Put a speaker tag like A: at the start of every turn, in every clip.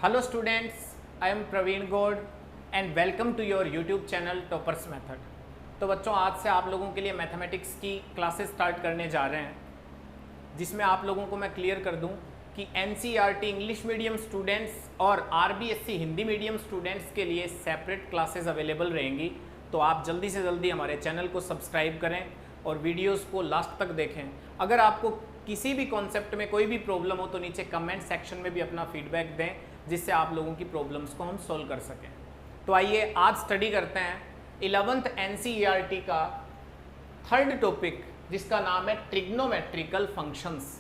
A: Hello students, I am Praveen Gord and welcome to your YouTube channel Toppers Method। तो बच्चों आज से आप लोगों के लिए मैथमेटिक्स की क्लासेस स्टार्ट करने जा रहे हैं, जिसमें आप लोगों को मैं क्लियर कर दूं कि NCERT इंग्लिश मीडियम स्टूडेंट्स और RBSC हिंदी मीडियम स्टूडेंट्स के लिए सेपरेट क्लासेस अवेलेबल रहेंगी। तो आप जल्दी से जल्दी हमारे चैनल को सब्सक्राइब करें और वीडियोज़ को लास्ट तक देखें। अगर आपको किसी भी कॉन्सेप्ट में कोई भी प्रॉब्लम हो तो नीचे कमेंट सेक्शन में भी अपना फीडबैक दें, जिससे आप लोगों की प्रॉब्लम्स को हम सॉल्व कर सकें। तो आइए आज स्टडी करते हैं 11th NCERT का थर्ड टॉपिक, जिसका नाम है ट्रिग्नोमेट्रिकल फंक्शंस।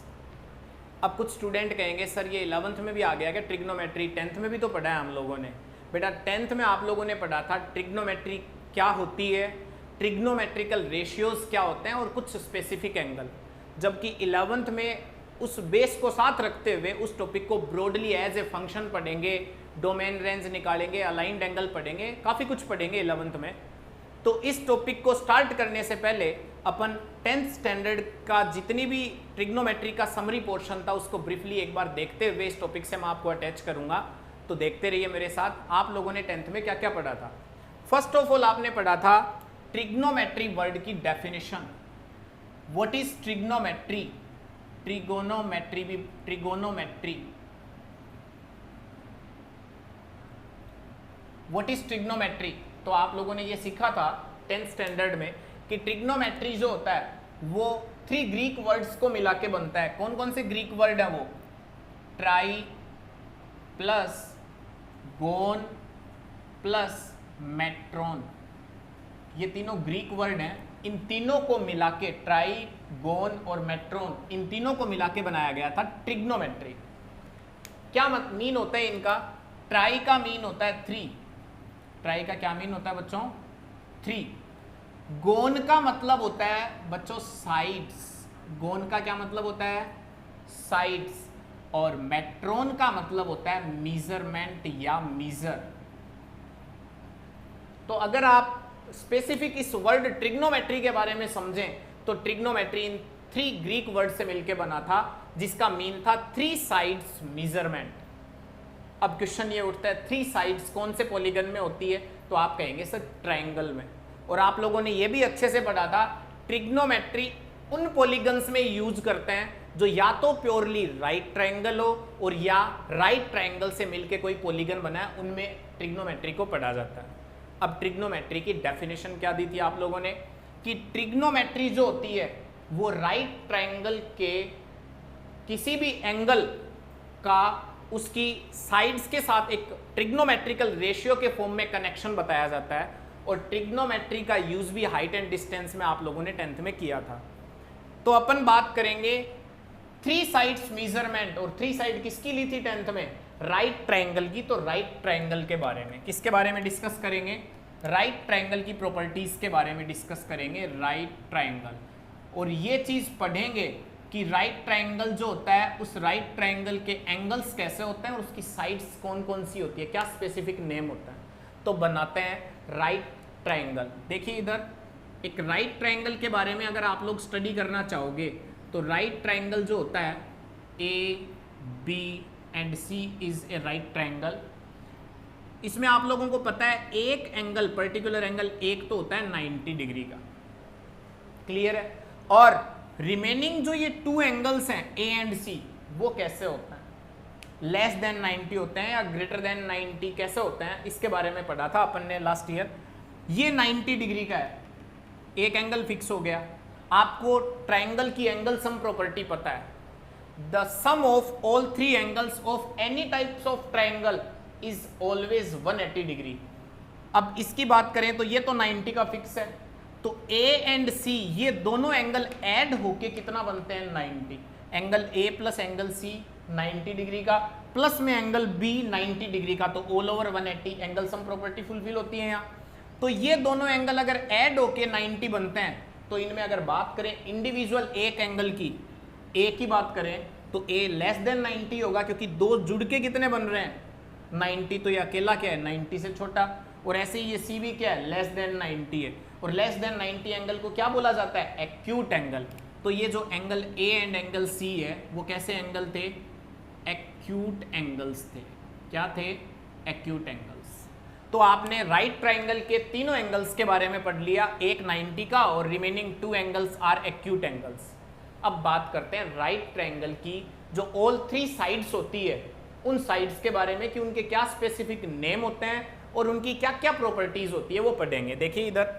A: अब कुछ स्टूडेंट कहेंगे सर ये 11th में भी आ गया क्या ट्रिग्नोमेट्री? 10th में भी तो पढ़ा है हम लोगों ने। बेटा 10th में आप लोगों ने पढ़ा था ट्रिग्नोमेट्री क्या होती है, ट्रिग्नोमेट्रिकल रेशियोज क्या होते हैं और कुछ स्पेसिफिक एंगल। जबकि 11th में उस बेस को साथ रखते हुए उस टॉपिक को ब्रॉडली एज ए फंक्शन पढ़ेंगे, डोमेन रेंज निकालेंगे, अलाइंड एंगल पढ़ेंगे, काफ़ी कुछ पढ़ेंगे 11th में। तो इस टॉपिक को स्टार्ट करने से पहले अपन 10th स्टैंडर्ड का जितनी भी ट्रिग्नोमेट्री का समरी पोर्शन था उसको ब्रीफली एक बार देखते हुए इस टॉपिक से मैं आपको अटैच करूंगा। तो देखते रहिए मेरे साथ। आप लोगों ने 10th में क्या क्या पढ़ा था? फर्स्ट ऑफ ऑल आपने पढ़ा था ट्रिग्नोमेट्री वर्ड की definition. What is trigonometry? Trigonometry भी, ट्रिगोनोमेट्री। What is trigonometry? तो आप लोगों ने ये सीखा था 10th स्टैंडर्ड में कि ट्रिग्नोमेट्री जो होता है वो 3 ग्रीक वर्ड्स को मिला के बनता है। कौन कौन से ग्रीक वर्ड है वो? ट्राई प्लस गोन प्लस मेट्रोन, ये तीनों ग्रीक वर्ड हैं। इन तीनों को मिला के, ट्राई, गोन और मेट्रोन, इन तीनों को मिला के बनाया गया था ट्रिग्नोमेट्री। क्या मीन होता है इनका? ट्राई का मीन होता है 3। ट्राई का क्या मीन होता है बच्चों? 3। गोन का मतलब होता है बच्चों साइड्स। गोन का क्या मतलब होता है? साइड्स। और मेट्रोन का मतलब होता है मीजरमेंट या मीजर। तो अगर आप स्पेसिफिक इस वर्ड ट्रिग्नोमेट्री के बारे में समझें तो ट्रिग्नोमेट्री इन 3 ग्रीक वर्ड से मिलकर बना था, जिसका मीन था 3 साइड्स मीजरमेंट। अब क्वेश्चन ये उठता है 3 साइड्स कौन से पॉलीगन में होती है? तो आप कहेंगे सर ट्रायंगल में। और आप लोगों ने ये भी अच्छे से पढ़ा था ट्रिग्नोमेट्री उन पॉलीगन्स में यूज करते हैं जो या तो प्योरली राइट ट्रायंगल हो और या राइट ट्रायंगल से मिलकर कोई पॉलीगन बना है, उनमें ट्रिग्नोमेट्री को पढ़ा जाता है। अब ट्रिग्नोमेट्री की डेफिनेशन क्या दी थी आप लोगों ने कि ट्रिग्नोमेट्री जो होती है वो राइट ट्रायंगल के किसी भी एंगल का उसकी साइड्स के साथ एक ट्रिग्नोमेट्रिकल रेशियो के फॉर्म में कनेक्शन बताया जाता है। और ट्रिग्नोमेट्री का यूज भी हाइट एंड डिस्टेंस में आप लोगों ने 10th में किया था। तो अपन बात करेंगे 3 साइड्स मेजरमेंट। और 3 साइड किसकी ली थी 10th में? राइट ट्रायंगल की। तो राइट ट्रायंगल के बारे में किसके बारे में डिस्कस करेंगे? राइट ट्रायंगल की प्रॉपर्टीज के बारे में डिस्कस करेंगे। Right triangle. और ये चीज पढ़ेंगे कि राइट ट्रायंगल जो होता है उस राइट ट्रायंगल के एंगल्स कैसे होते हैं और उसकी साइड्स कौन कौन सी होती है, क्या स्पेसिफिक नेम होता है। तो बनाते हैं राइट ट्रायंगल। देखिए इधर एक राइट ट्रायंगल के बारे में अगर आप लोग स्टडी करना चाहोगे तो राइट ट्रायंगल जो होता है A, B and C is a right triangle. इसमें आप लोगों को पता है एक एंगल, पर्टिकुलर एंगल एक तो होता है 90 डिग्री का। क्लियर है? और रिमेनिंग जो ये 2 एंगल्स हैं A एंड C, वो कैसे होता है? लेस देन 90 होते हैं या ग्रेटर देन 90 कैसे होते हैं, इसके बारे में पढ़ा था अपन ने लास्ट ईयर। ये 90 डिग्री का है, एक एंगल फिक्स हो गया। आपको ट्रायंगल की एंगल सम प्रॉपर्टी पता है। The sum of all 3 angles of any types of triangle is always 180 degree. अब इसकी बात करें तो ये तो 90 का फिक्स है, तो A एंड C ये दोनों एंगल ऐड होके कितना बनते हैं? 90। Angle A plus angle C 90 degree का, प्लस में एंगल B 90 डिग्री का, तो all over 180। Angle sum property fulfil होती है यहाँ। तो ये दोनों एंगल अगर ऐड होके 90 बनते हैं तो इनमें अगर बात करें इंडिविजुअल एक एंगल की, A की बात करें तो A लेस देन 90 होगा, क्योंकि 2 जुड़ के कितने बन रहे हैं? 90। तो ये अकेला क्या है? 90 से छोटा। और ऐसे ही ये C भी क्या है? लेस देन 90 है। और लेस देन 90 एंगल को क्या बोला जाता है? Acute angle. तो ये जो angle A and angle C है वो कैसे एंगल थे? एक्यूट एंगल्स थे। क्या थे? Acute angles. तो आपने राइट ट्राइंगल के तीनों एंगल्स के बारे में पढ़ लिया, एक 90 का और remaining 2 angles are acute angles. अब बात करते हैं राइट ट्राइंगल की जो ऑल 3 साइड्स होती है उन साइड्स के बारे में कि उनके क्या स्पेसिफिक नेम होते हैं और उनकी क्या क्या प्रॉपर्टीज होती है वो पढ़ेंगे। देखिए इधर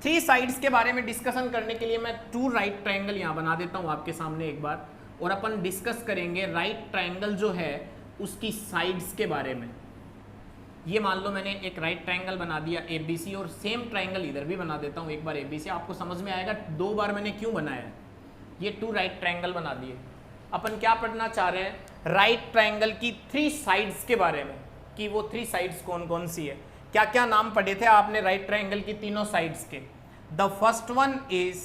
A: 3 साइड्स के बारे में डिस्कशन करने के लिए मैं 2 राइट ट्राइंगल यहाँ बना देता हूँ आपके सामने एक बार, और अपन डिस्कस करेंगे राइट ट्राइंगल जो है उसकी साइड्स के बारे में। ये मान लो मैंने एक राइट ट्राइंगल बना दिया ABC और सेम ट्राइंगल इधर भी बना देता हूँ एक बार ABC, आपको समझ में आएगा 2 बार मैंने क्यों बनाया है। ये 2 राइट ट्राइंगल बना दिए। अपन क्या पढ़ना चाह रहे हैं? राइट ट्राइंगल की 3 साइड्स के बारे में कि वो 3 साइड्स कौन कौन सी है। क्या क्या नाम पढ़े थे आपने राइट ट्राइंगल की तीनों साइड्स के? The first one is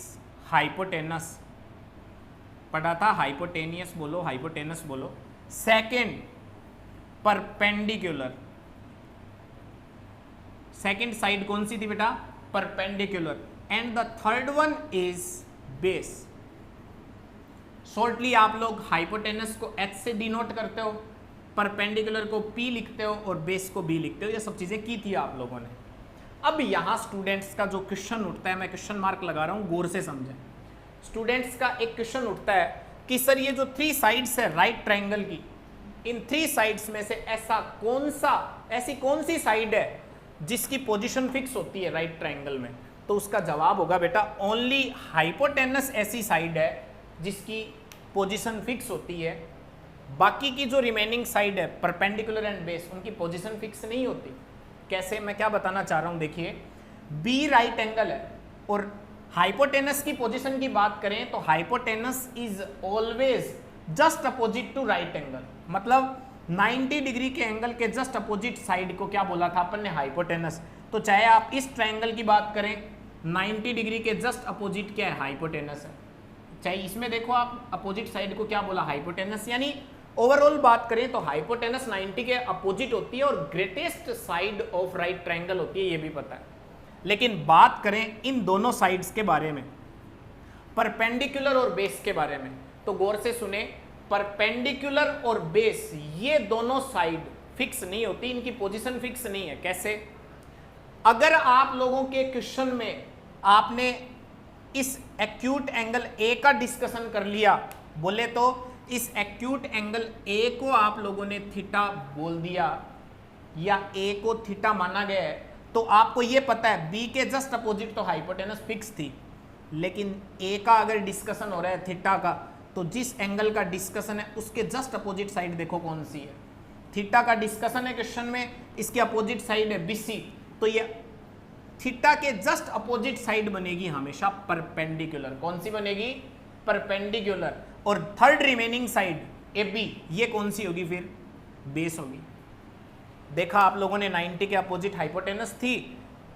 A: hypotenuse, पढ़ा था। हाइपोटेनियस बोलो, हाइपोटेनस बोलो। सेकेंड परपेंडिकुलर, सेकेंड साइड कौन सी थी बेटा? Perpendicular. And the third one is base. Shortly आप लोग हाइपोटेनस को H से डिनोट करते हो, परपेंडिकुलर को P लिखते हो और बेस को B लिखते हो। ये सब चीजें की थी आप लोगों ने। अब यहां स्टूडेंट्स का जो क्वेश्चन उठता है, मैं क्वेश्चन मार्क लगा रहा हूं, गौर से समझें। स्टूडेंट्स का एक क्वेश्चन उठता है कि सर ये जो 3 साइड्स है राइट ट्राइंगल की, इन 3 साइड्स में से ऐसी कौन सी साइड है जिसकी पोजीशन फिक्स होती है राइट ट्राइंगल में? तो उसका जवाब होगा बेटा ओनली हाइपोटेनस ऐसी साइड है जिसकी पोजीशन फिक्स होती है। बाकी की जो रिमेनिंग साइड है परपेंडिकुलर एंड बेस, उनकी पोजीशन फिक्स नहीं होती। कैसे? मैं क्या बताना चाह रहा हूं, देखिए बी राइट एंगल है और हाइपोटेनस की पोजीशन की बात करें तो hypotenuse is always just opposite to right angle, मतलब 90 डिग्री के एंगल के जस्ट अपोजिट साइड को क्या बोला था अपन ने? हाइपोटेनस। तो चाहे आप इस ट्रायंगल की बात करें 90 डिग्री के जस्ट अपोजिट क्या है? हाइपोटेनस है। चाहे इसमें देखो आप अपोजिट साइड को क्या बोला? हाइपोटेनस। यानी ओवरऑल बात करें तो हाइपोटेनस 90 के अपोजिट होती है और greatest side of right triangle होती है, ये भी पता है। लेकिन बात करें इन दोनों साइड्स के बारे में, परपेंडिकुलर और बेस के बारे में, तो गौर से सुने। परपेंडिकुलर और बेस ये दोनों साइड फिक्स नहीं होती, इनकी पोजीशन फिक्स नहीं है। कैसे? अगर आप लोगों के क्वेश्चन में आपने इस एक्यूट एंगल ए का डिस्कशन कर लिया, बोले तो इस एक्यूट एंगल ए को आप लोगों ने थीटा बोल दिया या ए को थीटा माना गया है, तो आपको ये पता है बी के जस्ट अपोजिट तो हाइपोटेनस फिक्स थी। लेकिन ए का अगर डिस्कशन हो रहा है थीटा का, तो जिस एंगल का डिस्कशन है उसके जस्ट अपोजिट साइड देखो कौन सी है। थीटा का डिस्कशन है क्वेश्चन में, इसके अपोजिट साइड है BC, तो ये थीटा के जस्ट अपोजिट साइड बनेगी हमेशा परपेंडिकुलर। कौन सी बनेगी? परपेंडिकुलर। और थर्ड रिमेनिंग साइड AB ये कौन सी होगी? फिर बेस होगी। देखा आप लोगों ने 90 के अपोजिट हाइपोटेनस थी,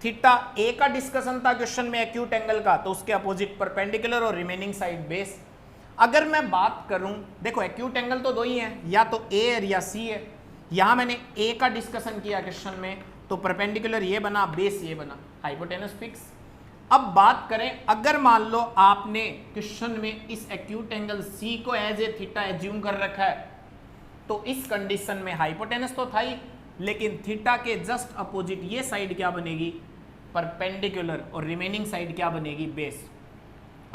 A: थीटा ए का डिस्कशन था क्वेश्चन में एक्यूट एंगल का, तो उसके अपोजिट परपेंडिकुलर और रिमेनिंग साइड बेस। अगर मैं बात करूं, देखो एक्यूट एंगल तो 2 ही हैं, या तो A है या C है। यहां मैंने A का डिस्कशन किया क्वेश्चन में, तो परपेंडिकुलर ये बना, बेस ये बना, हाइपोटेनस फिक्स। अब बात करें, अगर मान लो आपने क्वेश्चन में इस एक्यूट एंगल C को एज ए थीटा एज्यूम कर रखा है, तो इस कंडीशन में हाइपोटेनस तो था ही, लेकिन थीटा के जस्ट अपोजिट ये साइड क्या बनेगी? परपेंडिकुलर, और रिमेनिंग साइड क्या बनेगी? बेस।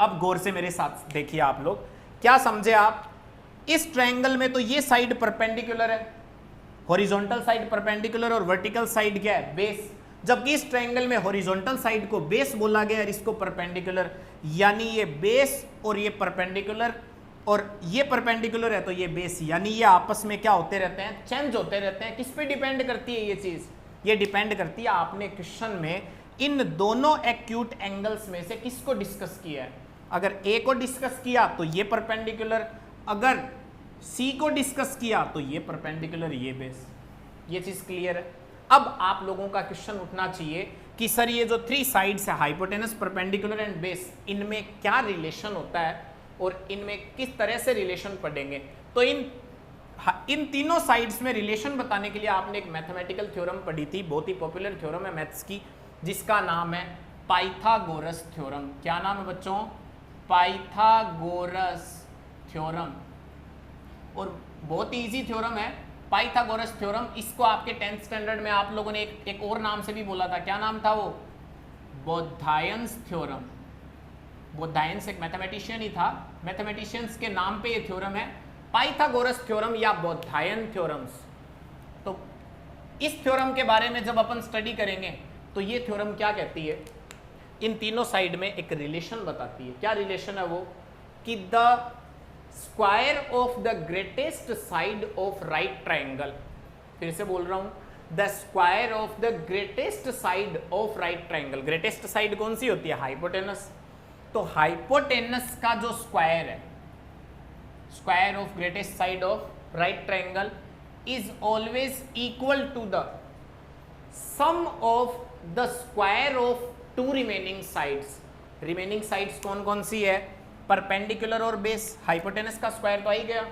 A: अब गौर से मेरे साथ देखिए आप लोग, क्या समझे आप? इस ट्रायंगल में तो ये साइड परपेंडिकुलर है, हॉरिजॉन्टल साइड परपेंडिकुलर और वर्टिकल साइड क्या है? बेस। जबकि इस ट्रायंगल में हॉरिजॉन्टल साइड को बेस बोला गया और इसको परपेंडिकुलर, यानी ये बेस और ये परपेंडिकुलर, और ये परपेंडिकुलर है तो ये बेस, यानी ये आपस में क्या होते रहते हैं? चेंज होते रहते हैं। किस पे डिपेंड करती है ये चीज? ये डिपेंड करती है आपने क्वेश्चन में इन दोनों एक्यूट एंगल्स में से किसको डिस्कस किया है। अगर A को डिस्कस किया तो ये परपेंडिकुलर, अगर C को डिस्कस किया तो ये परपेंडिकुलर, ये बेस। ये चीज क्लियर है? अब आप लोगों का क्वेश्चन उठना चाहिए कि सर ये जो 3 साइड्स है हाइपोटेनस, परपेंडिकुलर एंड बेस, इनमें क्या रिलेशन होता है और इनमें किस तरह से रिलेशन पढ़ेंगे। तो इन तीनों साइड्स में रिलेशन बताने के लिए आपने एक मैथमेटिकल थ्योरम पढ़ी थी, बहुत ही पॉपुलर थ्योरम है मैथ्स की, जिसका नाम है पाइथागोरस थ्योरम। क्या नाम है बच्चों? Pythagoras theorem. और बहुत ही इजी थ्योरम है, पाइथागोरस थ्योरम, इसको आपके 10th स्टैंडर्ड में आप लोगों ने एक और नाम से भी बोला था, क्या नाम था वो? बोधायंस थ्योरम। बोधायंस एक मैथमेटिशियन ही था, मैथमेटिशियंस के नाम पे ये थ्योरम है, पाइथागोरस थ्योरम या बोधायन थ्योरम्स। तो इस थ्योरम के बारे में जब अपन स्टडी करेंगे तो ये थ्योरम क्या कहती है, इन तीनों साइड में एक रिलेशन बताती है। क्या रिलेशन है वो? कि the square of the greatest side of right triangle, फिर से बोल रहा हूं, the square of the greatest side of right triangle. Greatest side कौन सी होती है? हाइपोटेनस। तो हाइपोटेनस का जो स्क्वायर है, square of greatest side of right triangle is always equal to the sum of the square of two remaining sides. Remaining sides कौन कौन सी है? परपेंडिकुलर और बेस। हाइपोटेनस का स्क्वायर तो आ ही गया,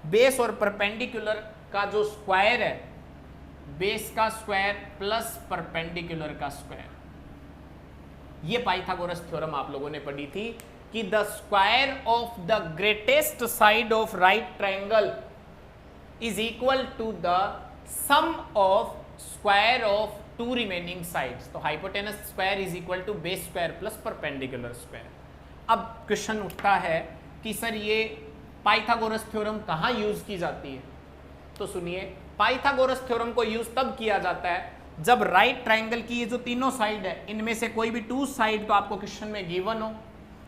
A: बेस और परपेंडिकुलर का जो स्क्वायर है, बेस का स्क्वायर प्लस परपेंडिकुलर का स्क्वायर। ये पाइथागोरस थ्योरम आप लोगों ने पढ़ी थी कि the square of the greatest side of right triangle is equal to the sum of square of two remaining sides. तो hypotenuse square is equal to base square plus perpendicular square. अब question उठता है कि sir ये Pythagoras theorem कहाँ use की जाती है? तो सुनिए, पाइथागोरस थ्योरम को यूज तब किया जाता है जब राइट ट्राइंगल की ये जो तीनों साइड है, इनमें से कोई भी टू साइड तो आपको क्वेश्चन में गिवन हो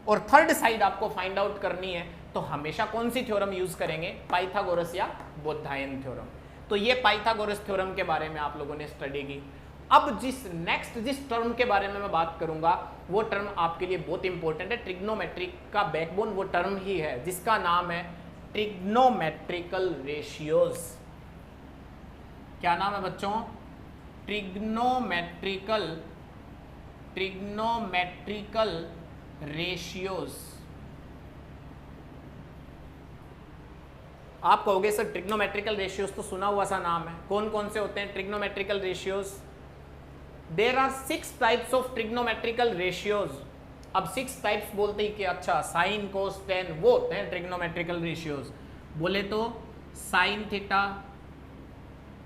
A: और थर्ड साइड आपको फाइंड आउट करनी है, तो हमेशा कौन सी थ्योरम यूज करेंगे? पाइथागोरस या बोधायन थ्योरम। तो ये पाइथागोरस थ्योरम के बारे में आप लोगों ने स्टडी की। अब जिस टर्म के बारे में मैं बात करूंगा वो टर्म आपके लिए बहुत इंपॉर्टेंट है। ट्रिग्नोमेट्री का बैकबोन वो टर्म ही है जिसका नाम है ट्रिग्नोमेट्रिकल रेशियोज। क्या नाम है बच्चों? Trigonometrical ratios. आप कहोगे सर ट्रिग्नोमेट्रिकल रेशियोज तो सुना हुआ सा नाम है, कौन कौन से होते हैं trigonometrical ratios? There are 6 types of trigonometrical ratios. अब 6 टाइप्स बोलते ही कि अच्छा साइन कोस टेन वो होते हैं ट्रिग्नोमेट्रिकल रेशियोज। बोले तो sine theta,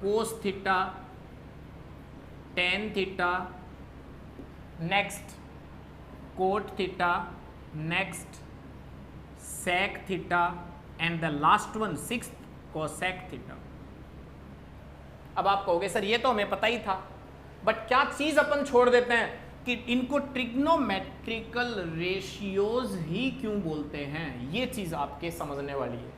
A: cos theta, tan theta, next cot theta, next sec theta and the last one 6th cosec theta. अब आप कहोगे सर ये तो हमें पता ही था, बट क्या चीज अपन छोड़ देते हैं कि इनको ट्रिग्नोमेट्रिकल रेशियोज ही क्यों बोलते हैं? ये चीज आपके समझने वाली है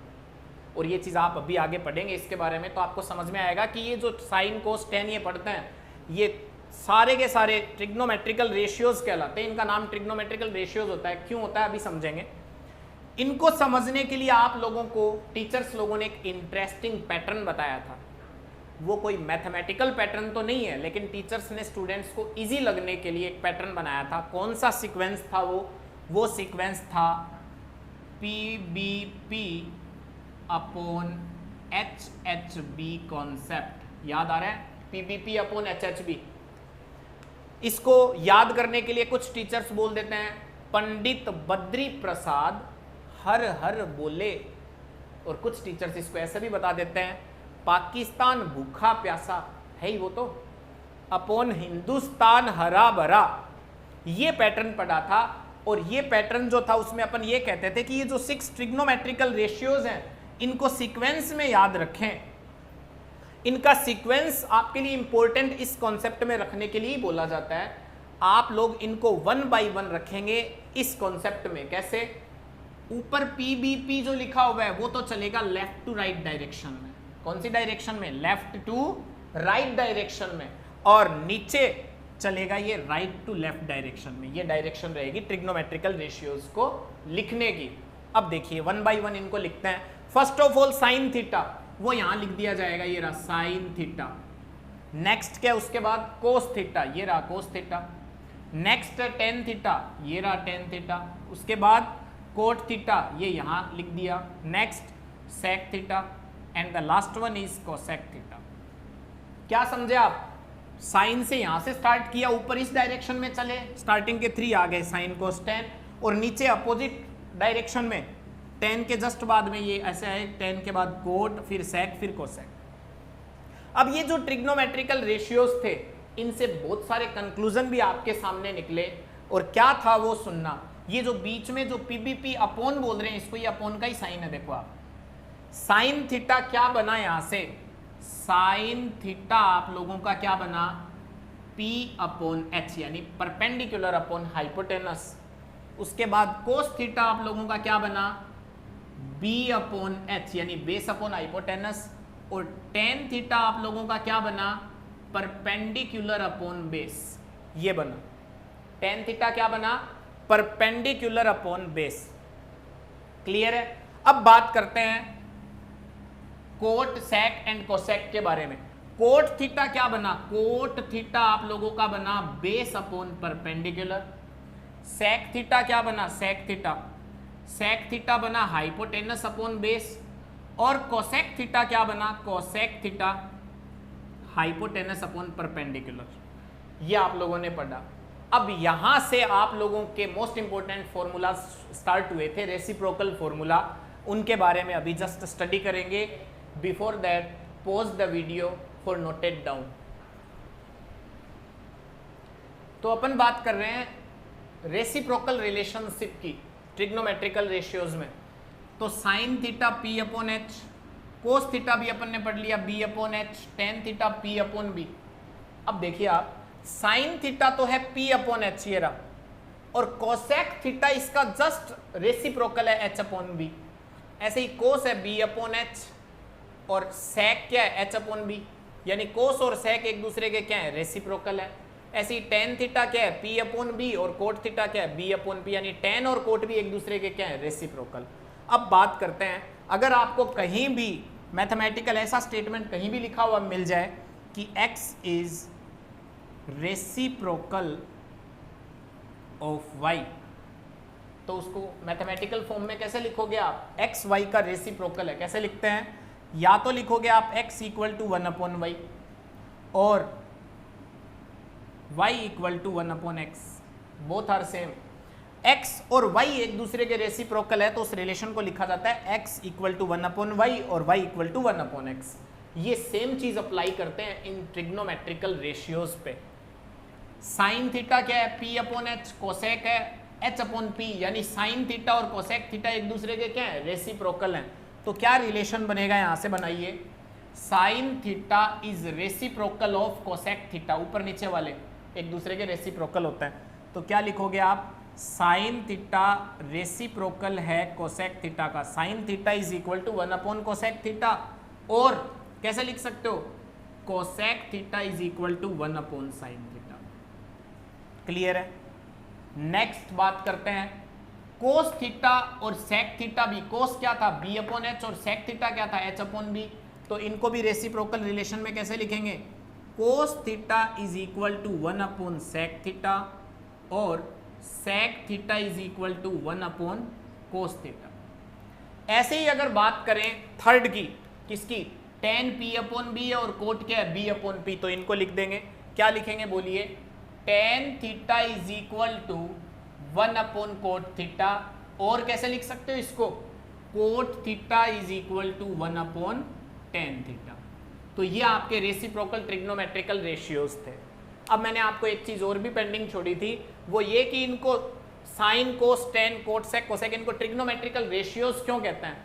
A: और ये चीज आप अभी आगे पढ़ेंगे इसके बारे में, तो आपको समझ में आएगा कि ये जो साइन कोस टेन ये पढ़ते हैं ये सारे के सारे ट्रिग्नोमेट्रिकल रेशियोज कहलाते हैं। इनका नाम ट्रिग्नोमेट्रिकल रेशियोज होता है। क्यों होता है अभी समझेंगे। इनको समझने के लिए आप लोगों को टीचर्स लोगों ने एक इंटरेस्टिंग पैटर्न बताया था। वो कोई मैथमेटिकल पैटर्न तो नहीं है, लेकिन टीचर्स ने स्टूडेंट्स को इजी लगने के लिए एक पैटर्न बनाया था। कौन सा सीक्वेंस था वो सीक्वेंस था PBP अपॉन HHB कॉन्सेप्ट। याद आ रहा है? PBP upon HHB। इसको याद करने के लिए कुछ टीचर्स बोल देते हैं पंडित बद्री प्रसाद हर हर बोले, और कुछ टीचर्स इसको ऐसे भी बता देते हैं पाकिस्तान भूखा प्यासा है ही वो तो, अपॉन हिंदुस्तान हरा भरा। ये पैटर्न पढ़ा था और ये पैटर्न जो था उसमें अपन ये कहते थे कि ये जो 6 ट्रिग्नोमेट्रिकल रेशियोज हैं इनको सीक्वेंस में याद रखें। इनका सीक्वेंस आपके लिए इंपॉर्टेंट इस कॉन्सेप्ट में रखने के लिए बोला जाता है। आप लोग इनको 1 बाय 1 रखेंगे इस कॉन्सेप्ट में। कैसे? ऊपर PBP जो लिखा हुआ है वो तो चलेगा लेफ्ट टू राइट डायरेक्शन में। कौन सी डायरेक्शन में? लेफ्ट टू राइट डायरेक्शन में। और नीचे चलेगा ये राइट टू लेफ्ट डायरेक्शन में। ये डायरेक्शन रहेगी ट्रिग्नोमेट्रिकल रेशियोज को लिखने की। अब देखिए 1 बाय 1 इनको लिखते हैं। First of all sine theta वो यहां लिख दिया जाएगा, ये रहा साइन थीटा। नेक्स्ट क्या? उसके बाद कोस थीटा, ये रहा cos theta. Next tan theta, ये रहा टेन थीटा। उसके बाद कोट थीटा, ये यहां लिख दिया। Next sec theta and the last one is cosec theta. क्या समझे आप? साइन से यहां से स्टार्ट किया, ऊपर इस डायरेक्शन में चले, स्टार्टिंग के 3 आ गए साइन कोस टेन, और नीचे अपोजिट डायरेक्शन में टेन के जस्ट बाद में ये ऐसे है, टेन के बाद कोट, फिर सेक, फिर कोसेक। अब ये जो ट्रिग्नोमेट्रिकल रेशियोज थे, इनसे बहुत सारे कंक्लूजन भी आपके सामने निकले, और क्या था वो सुनना। ये जो बीच में जो पीबीपी अपोन बोल रहे हैं, इसको ये अपोन का ही साइन है, देखो आप, साइन थीटा क्या बना यहां से, साइन थीटा आप लोगों का क्या बना, P अपॉन एच, यानी परपेंडिकुलर अपॉन हाइपोटेनस। उसके बाद कोस थीटा आप लोगों का क्या बना, B अपॉन एच, यानी बेस अपॉन हाइपोटेनस। और टेन थीटा आप लोगों का क्या बना, परपेंडिकुलर अपॉन बेस, ये बना। टेन थीटा क्या बना, परपेंडिकुलर अपॉन बेस। क्लियर है। अब बात करते हैं कोट सेक एंड कोसेक के बारे में। कोट थीटा क्या बना, कोट थीटा आप लोगों का बना base upon perpendicular. Sec theta क्या बना, सेक थीटा, सेक थीटा बना हाइपोटेनस अपॉन बेस। और कोसेक थीटा क्या बना, cosec theta hypotenuse upon perpendicular. ये आप लोगों ने पढ़ा। अब यहां से आप लोगों के मोस्ट इंपोर्टेंट फॉर्मूला स्टार्ट हुए थे, रेसिप्रोकल फॉर्मूला, उनके बारे में अभी जस्ट स्टडी करेंगे। Before that pause the video for noted down. तो अपन बात कर रहे हैं रेसिप्रोकल रिलेशनशिप की ट्रिग्नोमेट्रिकल रेशियोज में। तो sine theta P upon H, cos theta भी अपन ने पढ़ लिया B upon H, tan theta P upon B. अब देखिए आप, साइन थीटा तो है P अपॉन एच ये रहा, और कोसेक थीटा इसका जस्ट रेसिप्रोकल है H अपॉन बी। ऐसे ही कोस है B अपॉन एच, और सेक क्या है, H अपॉन बी, यानी कोस और सेक एक दूसरे के क्या है, रेसिप्रोकल है। ऐसे ही टेन थीटा क्या है, P अपॉन बी, और कोट थीटा क्या है, B अपॉन पी, यानी टेन और कोट भी एक दूसरे के क्या है, रेसिप्रोकल। अब बात करते हैं, अगर आपको कहीं भी मैथमेटिकल ऐसा स्टेटमेंट कहीं भी लिखा हुआ मिल जाए कि x is reciprocal of y, तो उसको मैथमेटिकल फॉर्म में कैसे लिखोगे आप, x y का रेसिप्रोकल है, कैसे लिखते हैं, या तो लिखोगे आप x equal to 1 upon y और y equal to 1 upon x, both are same. x और y एक दूसरे के रेसिप्रोकल है, तो उस रिलेशन को लिखा जाता है x equal to 1 upon y और y equal to 1 upon x. ये सेम चीज अप्लाई करते हैं इन ट्रिग्नोमेट्रिकल रेशियोज पे। साइन थीटा क्या है, P अपॉन एच, कोसेक है H अपॉन P, यानी साइन थीटा और कोसेक थीटा एक दूसरे के क्या है, रेसिप्रोकल हैं। तो क्या रिलेशन बनेगा, यहां से बनाइए, sign theta is reciprocal of cosec theta, ऊपर नीचे वाले एक दूसरे के रेसिप्रोकल होते हैं। तो क्या लिखोगे आप, साइन थीटा रेसिप्रोकल है कोसेक थीटा का, sine theta is equal to 1 upon cosec theta, और कैसे लिख सकते हो, cosec theta is equal to 1 upon sine theta. Clear है। नेक्स्ट बात करते हैं कोस थीटा और सेक थीटा भी। कोस क्या था, B अपॉन एच, और सेक थीटा क्या था, H अपॉन बी। तो इनको भी रेसिप्रोकल रिलेशन में कैसे लिखेंगे, cos theta is equal to 1 upon sec theta, और sec theta is equal to 1 upon cos theta. ऐसे ही अगर बात करें थर्ड की, किसकी, टेन P अपॉन बी और कोट क्या है, B अपॉन पी, तो इनको लिख देंगे, क्या लिखेंगे बोलिए, tan theta is equal to 1 upon cot theta, और कैसे लिख सकते हो इसको, cot theta is equal to 1 upon tan theta. तो ये आपके रेसिप्रोकल ट्रिग्नोमेट्रिकल रेशियोज थे। अब मैंने आपको एक चीज और भी पेंडिंग छोड़ी थी, वो ये कि इनको साइन, कोस, टेन, कोट, सेक, कोसेक, इनको ट्रिग्नोमेट्रिकल रेशियोज क्यों कहते हैं।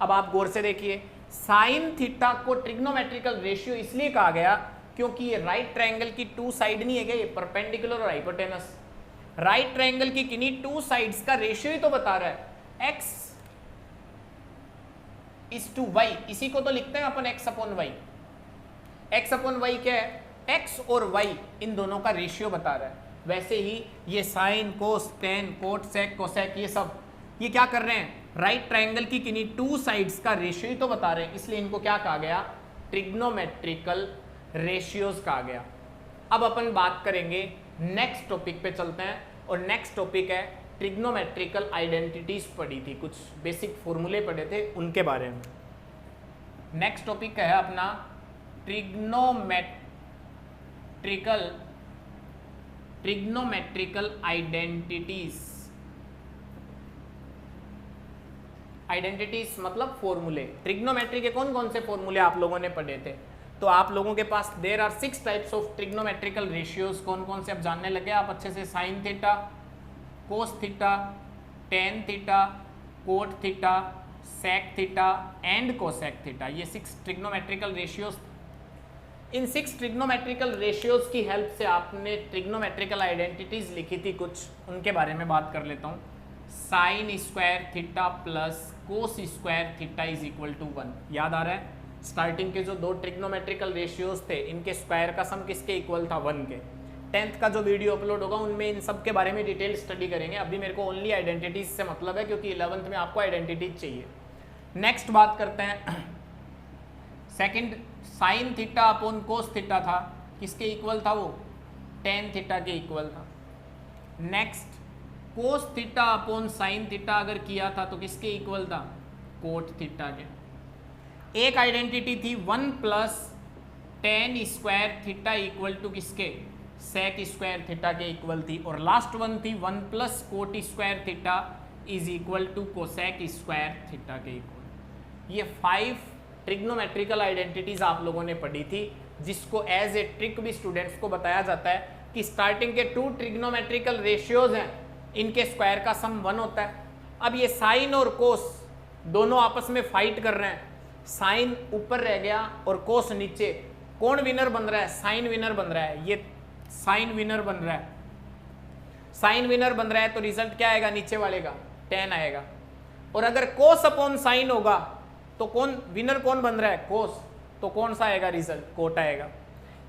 A: अब आप गौर से देखिए, साइन थीटा को ट्रिग्नोमेट्रिकल रेशियो इसलिए कहा गया क्योंकि ये राइट ट्रायंगल की टू साइड नहीं है क्या, ये परपेंडिकुलर और हाइपोटेनस। राइट ट्रायंगल की किन्हीं टू साइड्स का रेशियो ही तो बता रहा है, x इज टू वाई, इसी को तो लिखते हैं अपन x upon y. x upon y क्या है, x और y इन दोनों का रेशियो बता रहा है। वैसे ही ये साइन, कोस, टेन, कोट, सेक, कोसेक, ये सब ये क्या कर रहे हैं, राइट ट्रायंगल की किन्हीं टू साइड्स का रेशियो ही तो बता रहे हैं, इसलिए इनको क्या कहा गया, ट्रिग्नोमेट्रिकल रेशियोज कहा गया। अब अपन बात करेंगे नेक्स्ट टॉपिक पे चलते हैं, और नेक्स्ट टॉपिक है ट्रिग्नोमेट्रिकल आइडेंटिटीज पढ़ी थी, कुछ बेसिक फॉर्मूले पढ़े थे उनके बारे में। नेक्स्ट टॉपिक है अपना ट्रिग्नोमेट्रिकल आइडेंटिटीज मतलब फॉर्मूले। ट्रिग्नोमेट्री के कौन कौन से फॉर्मूले आप लोगों ने पढ़े थे, तो आप लोगों के पास there are 6 types of trigonometrical ratios. कौन कौन से आप जानने लगे आप अच्छे से? Sine theta, cos theta, tan theta, cot theta, sec theta and cosec theta. ये 6 ट्रिग्नोमेट्रिकल रेशियोज। इन 6 ट्रिग्नोमेट्रिकल रेशियोज की हेल्प से आपने ट्रिग्नोमेट्रिकल आइडेंटिटीज लिखी थी कुछ, उनके बारे में बात कर लेता हूँ। Sine square theta plus cos square theta is equal to 1। याद आ रहा है? स्टार्टिंग के जो 2 ट्रिग्नोमेट्रिकल रेशियोज थे, इनके स्क्वायर का सम किसके इक्वल था? 1 के। 10th का जो वीडियो अपलोड होगा उनमें इन सब के बारे में डिटेल स्टडी करेंगे। अभी मेरे को ओनली आइडेंटिटीज से मतलब है, क्योंकि 11th में आपको आइडेंटिटीज चाहिए। नेक्स्ट बात करते हैं second. Sine theta upon cos theta था, किसके इक्वल था वो? टेन थीटा के इक्वल था। Next cos theta upon sine theta अगर किया था तो किसके इक्वल था? कोट थीटा के। एक आइडेंटिटी थी 1 plus tan square theta equal to किसके? सेक स्क्वायर थीटा के इक्वल थी। और लास्ट वन थी 1 plus cot square theta is equal to cosec square theta के इक्वल। ये 5 ट्रिग्नोमेट्रिकल आइडेंटिटीज आप लोगों ने पढ़ी थी, जिसको एज ए ट्रिक भी स्टूडेंट्स को बताया जाता है कि स्टार्टिंग के 2 ट्रिग्नोमेट्रिकल रेशियोज हैं, इनके स्क्वायर का सम 1 होता है। अब ये साइन और कोस दोनों आपस में फाइट कर रहे हैं, साइन ऊपर रह गया और कोस नीचे। कौन विनर बन रहा है? साइन विनर बन रहा है। ये साइन विनर बन रहा है। साइन विनर बन रहा है तो रिजल्ट क्या आएगा? नीचे वाले का 10 आएगा। और अगर कोस अपॉन साइन होगा तो कौन विनर कौन बन रहा है? कोस। तो कौन सा आएगा रिजल्ट? कोट आएगा।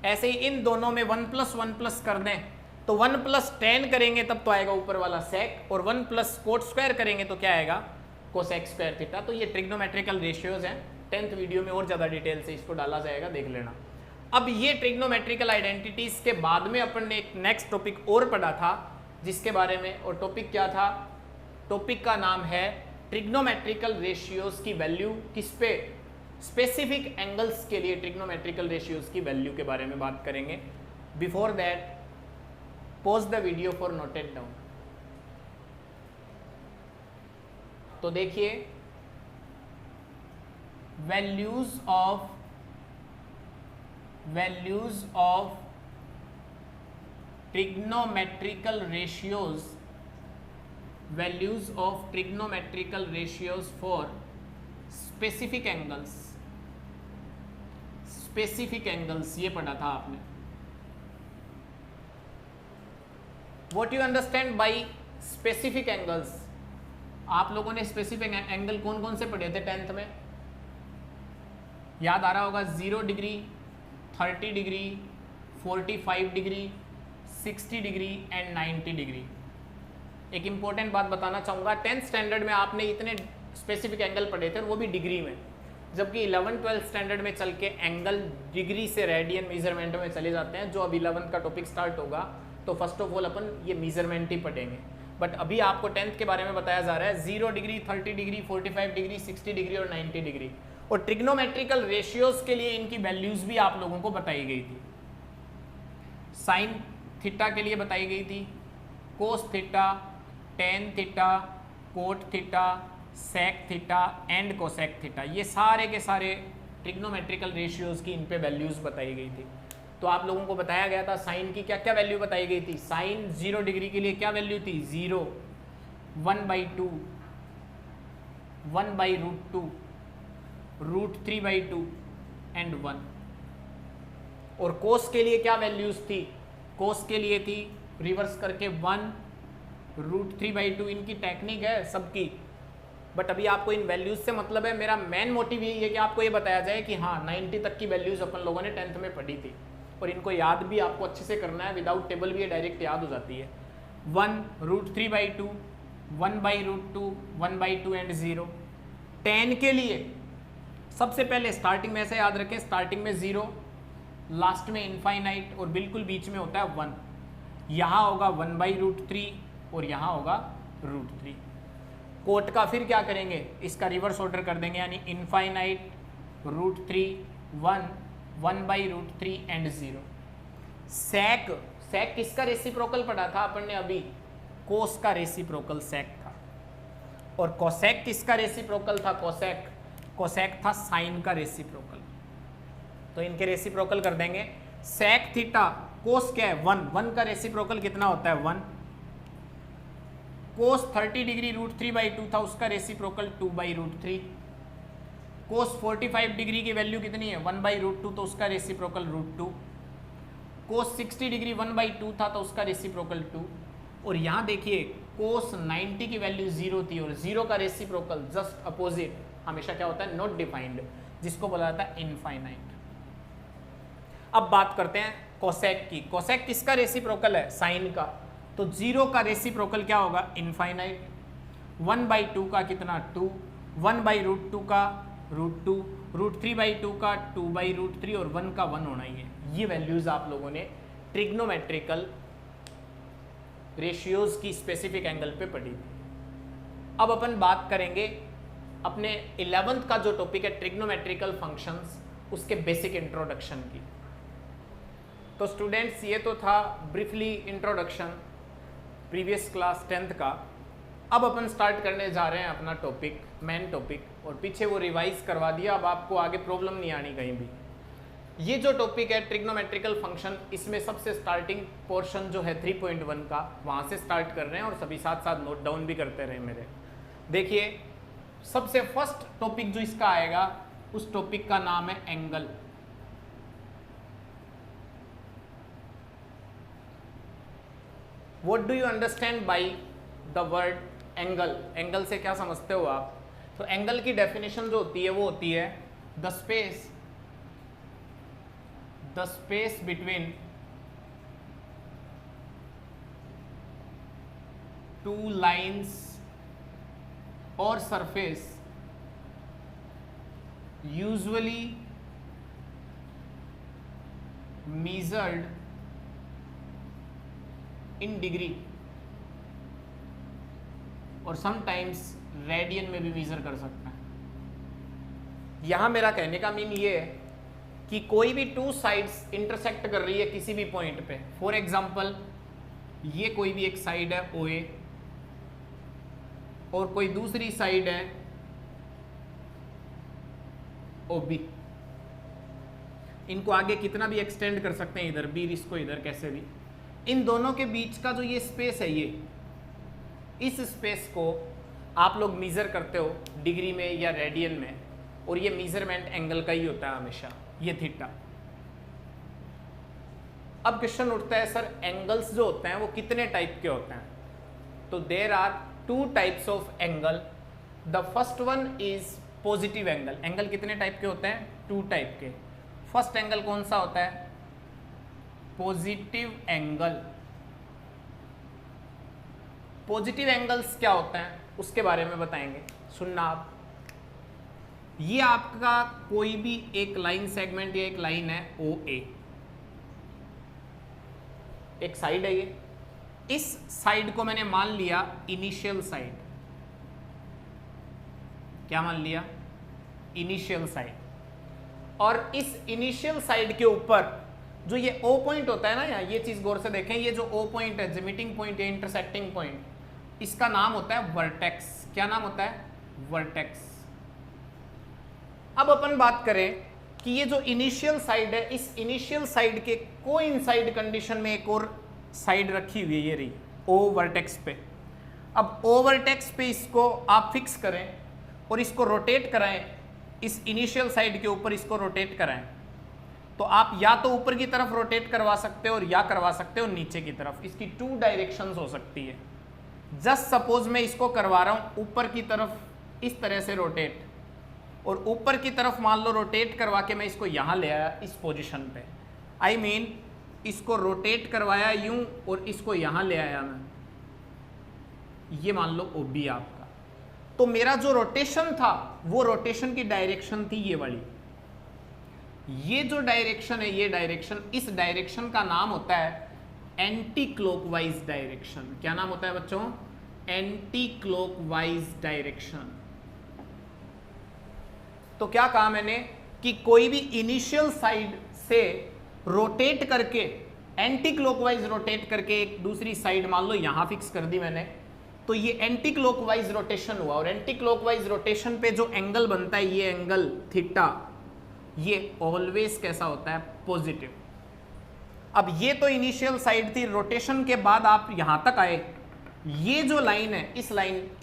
A: ऐसे ही इन दोनों में 1 प्लस 1 प्लस कर दें तो 1 प्लस 10 करेंगे तब तो आएगा ऊपर वाला सेक, और 1 प्लस कोट स्क्वायर करेंगे तो क्या आएगा? Cosec square theta. तो ये ट्रिग्नोमेट्रिकल रेशियोज हैं। 10th वीडियो में और ज़्यादा डिटेल से इसको डाला जाएगा, देख लेना। अब ये ट्रिग्नोमेट्रिकल आइडेंटिटीज के बाद में अपन ने एक नेक्स्ट टॉपिक और पढ़ा था जिसके बारे में, और टॉपिक क्या था? टॉपिक का नाम है ट्रिग्नोमेट्रिकल रेशियोज की वैल्यू किस पे? स्पेसिफिक एंगल्स के लिए ट्रिग्नोमेट्रिकल रेशियोज की वैल्यू के बारे में बात करेंगे। Before that pause the video for noted down. तो देखिए, values of trigonometrical ratios, values of trigonometrical ratios for specific angles। specific angles ये पढ़ा था आपने। what you understand by specific angles? आप लोगों ने specific angle कौन कौन से पढ़े थे 10th में? याद आ रहा होगा? 0 degree, 30 degree, 45 degree, 60 degree and 90 degree. एक इंपॉर्टेंट बात बताना चाहूँगा, 10th स्टैंडर्ड में आपने इतने स्पेसिफिक एंगल पढ़े थे और वो भी डिग्री में, जबकि 11th-12th स्टैंडर्ड में चल के एंगल डिग्री से रेडियन मेजरमेंट में चले जाते हैं। जो अब 11th का टॉपिक स्टार्ट होगा तो फर्स्ट ऑफ ऑल अपन ये मेजरमेंट ही पढ़ेंगे। बट अभी आपको 10th के बारे में बताया जा रहा है 0 डिग्री, 30 डिग्री, 45 डिग्री, 60 डिग्री और 90 डिग्री। और ट्रिग्नोमेट्रिकल रेशियोज के लिए इनकी वैल्यूज भी आप लोगों को बताई गई थी। साइन थीटा के लिए बताई गई थी, cos theta, tan theta, cot theta, sec theta and cosec theta. ये सारे के सारे ट्रिग्नोमेट्रिकल रेशियोज की इन पे वैल्यूज बताई गई थी। तो आप लोगों को बताया गया था साइन की क्या क्या वैल्यू बताई गई थी। साइन 0 डिग्री के लिए क्या वैल्यू थी? 0, 1/2, 1/√2, √3/2 एंड 1। और कोस के लिए क्या वैल्यूज थी? कोस के लिए थी रिवर्स करके 1, √3/2। इनकी टेक्निक है सबकी, बट अभी आपको इन वैल्यूज से मतलब है। मेरा मेन मोटिव यही है कि आपको ये बताया जाए कि हाँ 90 तक की वैल्यूज अपन लोगों ने 10th में पढ़ी थी, और इनको याद भी आपको अच्छे से करना है। विदाउट टेबल भी ये डायरेक्ट याद हो जाती है। 1, √3/2, 1/√2, 1/2 एंड 0। 10 के लिए सबसे पहले स्टार्टिंग में ऐसे याद रखें, स्टार्टिंग में 0, लास्ट में इनफाइनाइट और बिल्कुल बीच में होता है 1। यहाँ होगा 1/√3 और यहाँ होगा √3। कोट का फिर क्या करेंगे? इसका रिवर्स ऑर्डर कर देंगे, यानी इनफाइनाइट, √3, 1, 1/√3 एंड 0। सेक, सेक किसका रेसिप्रोकल पढ़ा था अपन ने अभी? कोस का रेसिप्रोकल सेक था। और कोसेक किसका रेसिप्रोकल था? कोसेक, कोसेक था साइन का रेसिप्रोकल। तो इनके रेसिप्रोकल कर देंगे। सेक थीटा कोस क्या है 1, 1 का रेसिप्रोकल कितना होता है 1। कोस 30 डिग्री √3/2 था, उसका रेसिप्रोकल 2/√3। कोस 45 डिग्री की वैल्यू कितनी है 1/√2, तो उसका रेसिप्रोकल √2। कोस 60 डिग्री 1/2 था, तो उसका रेसिप्रोकल 2। और यहाँ देखिए कोस 90 की वैल्यू 0 थी, और 0 का रेसिप्रोकल जस्ट अपोजिट हमेशा क्या होता है नॉट डिफाइंड, जिसको बोला जाता है इनफाइनाइट। अब बात करते हैं कोसेक की। कोसेक किसका रेसिप्रोकल है साइन का, तो 0 का रेसिप्रोकल क्या होगा इनफाइनाइट। 1/2 का कितना 2, 1/√2 का √2, √3/2 का 2/√3 और 1 का 1 होना ही है। ये वैल्यूज आप लोगों ने ट्रिग्नोमेट्रिकल रेशियोज की स्पेसिफिक एंगल पे पढ़ी थी। अब अपन बात करेंगे अपने 11th का जो टॉपिक है ट्रिग्नोमेट्रिकल फंक्शंस, उसके बेसिक इंट्रोडक्शन की। तो स्टूडेंट्स ये तो था briefly introduction previous class 10th का। अब अपन स्टार्ट करने जा रहे हैं अपना टॉपिक, मेन टॉपिक, और पीछे वो रिवाइज करवा दिया, अब आपको आगे प्रॉब्लम नहीं आनी कहीं भी। ये जो टॉपिक है ट्रिग्नोमेट्रिकल फंक्शन, इसमें सबसे स्टार्टिंग पोर्शन जो है 3.1 का, वहाँ से स्टार्ट कर रहे हैं और सभी साथ साथ नोट डाउन भी करते रहे मेरे। देखिए सबसे फर्स्ट टॉपिक जो इसका आएगा, उस टॉपिक का नाम है angle. What do you understand by the word angle? Angle से क्या समझते हो आप? तो एंगल की डेफिनेशन जो होती है वो होती है the space between two lines और surface usually measured in degree और समटाइम्स रेडियन में भी मेजर कर सकते हैं। यहां मेरा कहने का मीन ये है कि कोई भी टू साइड्स इंटरसेक्ट कर रही है किसी भी पॉइंट पे। फॉर एग्जांपल ये कोई भी एक साइड है OA और कोई दूसरी साइड है OB। इनको आगे कितना भी एक्सटेंड कर सकते हैं, इधर भी इसको इधर कैसे भी। इन दोनों के बीच का जो ये स्पेस है, ये इस स्पेस को आप लोग मेजर करते हो डिग्री में या रेडियन में, और ये मेजरमेंट एंगल का ही होता है हमेशा, ये थीटा। अब क्वेश्चन उठता है सर एंगल्स जो होते हैं वो कितने टाइप के होते हैं? तो there are 2 types of angle. The first one is positive angle. Angle कितने टाइप के होते हैं? 2 टाइप के। फर्स्ट एंगल कौन सा होता है? Positive angle. पॉजिटिव एंगल्स क्या होते हैं उसके बारे में बताएंगे, सुनना आप। ये आपका कोई भी एक लाइन सेगमेंट या एक लाइन है OA, एक साइड है ये। इस साइड को मैंने मान लिया इनिशियल साइड। क्या मान लिया? Initial side. और इस इनिशियल साइड के ऊपर जो ये O पॉइंट होता है ना, यहाँ ये चीज गौर से देखें, ये जो O पॉइंट है, जो मीटिंग पॉइंट या इंटरसेक्टिंग पॉइंट, इसका नाम होता है वर्टेक्स। क्या नाम होता है? वर्टेक्स। अब अपन बात करें कि ये जो इनिशियल साइड है, इस इनिशियल साइड के कोइंसाइड कंडीशन में एक और साइड रखी हुई है, ये रही O वर्टेक्स पे। अब O वर्टेक्स पे इसको आप फिक्स करें और इसको रोटेट कराएं, इस इनिशियल साइड के ऊपर इसको रोटेट कराएं, तो आप या तो ऊपर की तरफ रोटेट करवा सकते हो और या करवा सकते हो नीचे की तरफ। इसकी 2 डायरेक्शंस हो सकती है। जस्ट सपोज मैं इसको करवा रहा हूं ऊपर की तरफ इस तरह से रोटेट, और ऊपर की तरफ मान लो रोटेट करवा के मैं इसको यहां ले आया इस पोजीशन पे। आई मीन इसको रोटेट करवाया यूं और इसको यहां ले आया मैं, ये मान लो OB आपका। तो मेरा जो रोटेशन था वो रोटेशन की डायरेक्शन थी ये वाली। ये जो डायरेक्शन है, ये डायरेक्शन, इस डायरेक्शन का नाम होता है एंटी क्लॉकवाइज डायरेक्शन। क्या नाम होता है बच्चों? Anti clockwise direction. तो क्या कहा मैंने कि कोई भी इनिशियल साइड से रोटेट करके, एंटी क्लॉकवाइज रोटेट करके एक दूसरी साइड मान लो यहां फिक्स कर दी मैंने, तो ये एंटी क्लॉकवाइज रोटेशन हुआ। और एंटी क्लॉकवाइज रोटेशन पे जो एंगल बनता है, ये एंगल थीटा, ये ऑलवेज कैसा होता है, पॉजिटिव। अब ये तो इनिशियल साइड थी, रोटेशन के बाद आप यहां तक आए, ये जो लाइन है,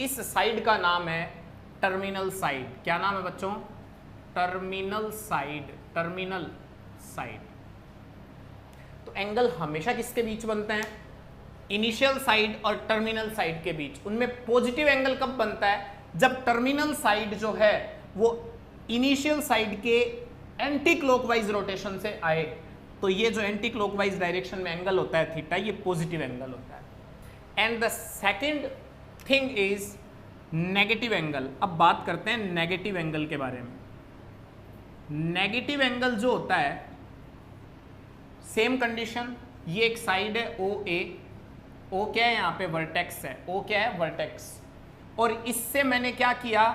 A: इस साइड का नाम है टर्मिनल साइड। क्या नाम है बच्चों, टर्मिनल साइड, टर्मिनल साइड। तो एंगल हमेशा किसके बीच बनते हैं, इनिशियल साइड और टर्मिनल साइड के बीच। उनमें पॉजिटिव एंगल कब बनता है, जब टर्मिनल साइड जो है वो इनिशियल साइड के एंटी क्लॉकवाइज रोटेशन से आए, तो ये जो एंटी क्लॉकवाइज डायरेक्शन में एंगल होता है थीटा, ये पॉजिटिव एंगल होता है। And the second thing is negative angle. अब बात करते हैं नेगेटिव एंगल के बारे में। नेगेटिव एंगल जो होता है, सेम कंडीशन, ये एक साइड है ओ ए, ओ क्या है यहाँ पे, वर्टेक्स है, ओ क्या है, वर्टेक्स, और इससे मैंने क्या किया,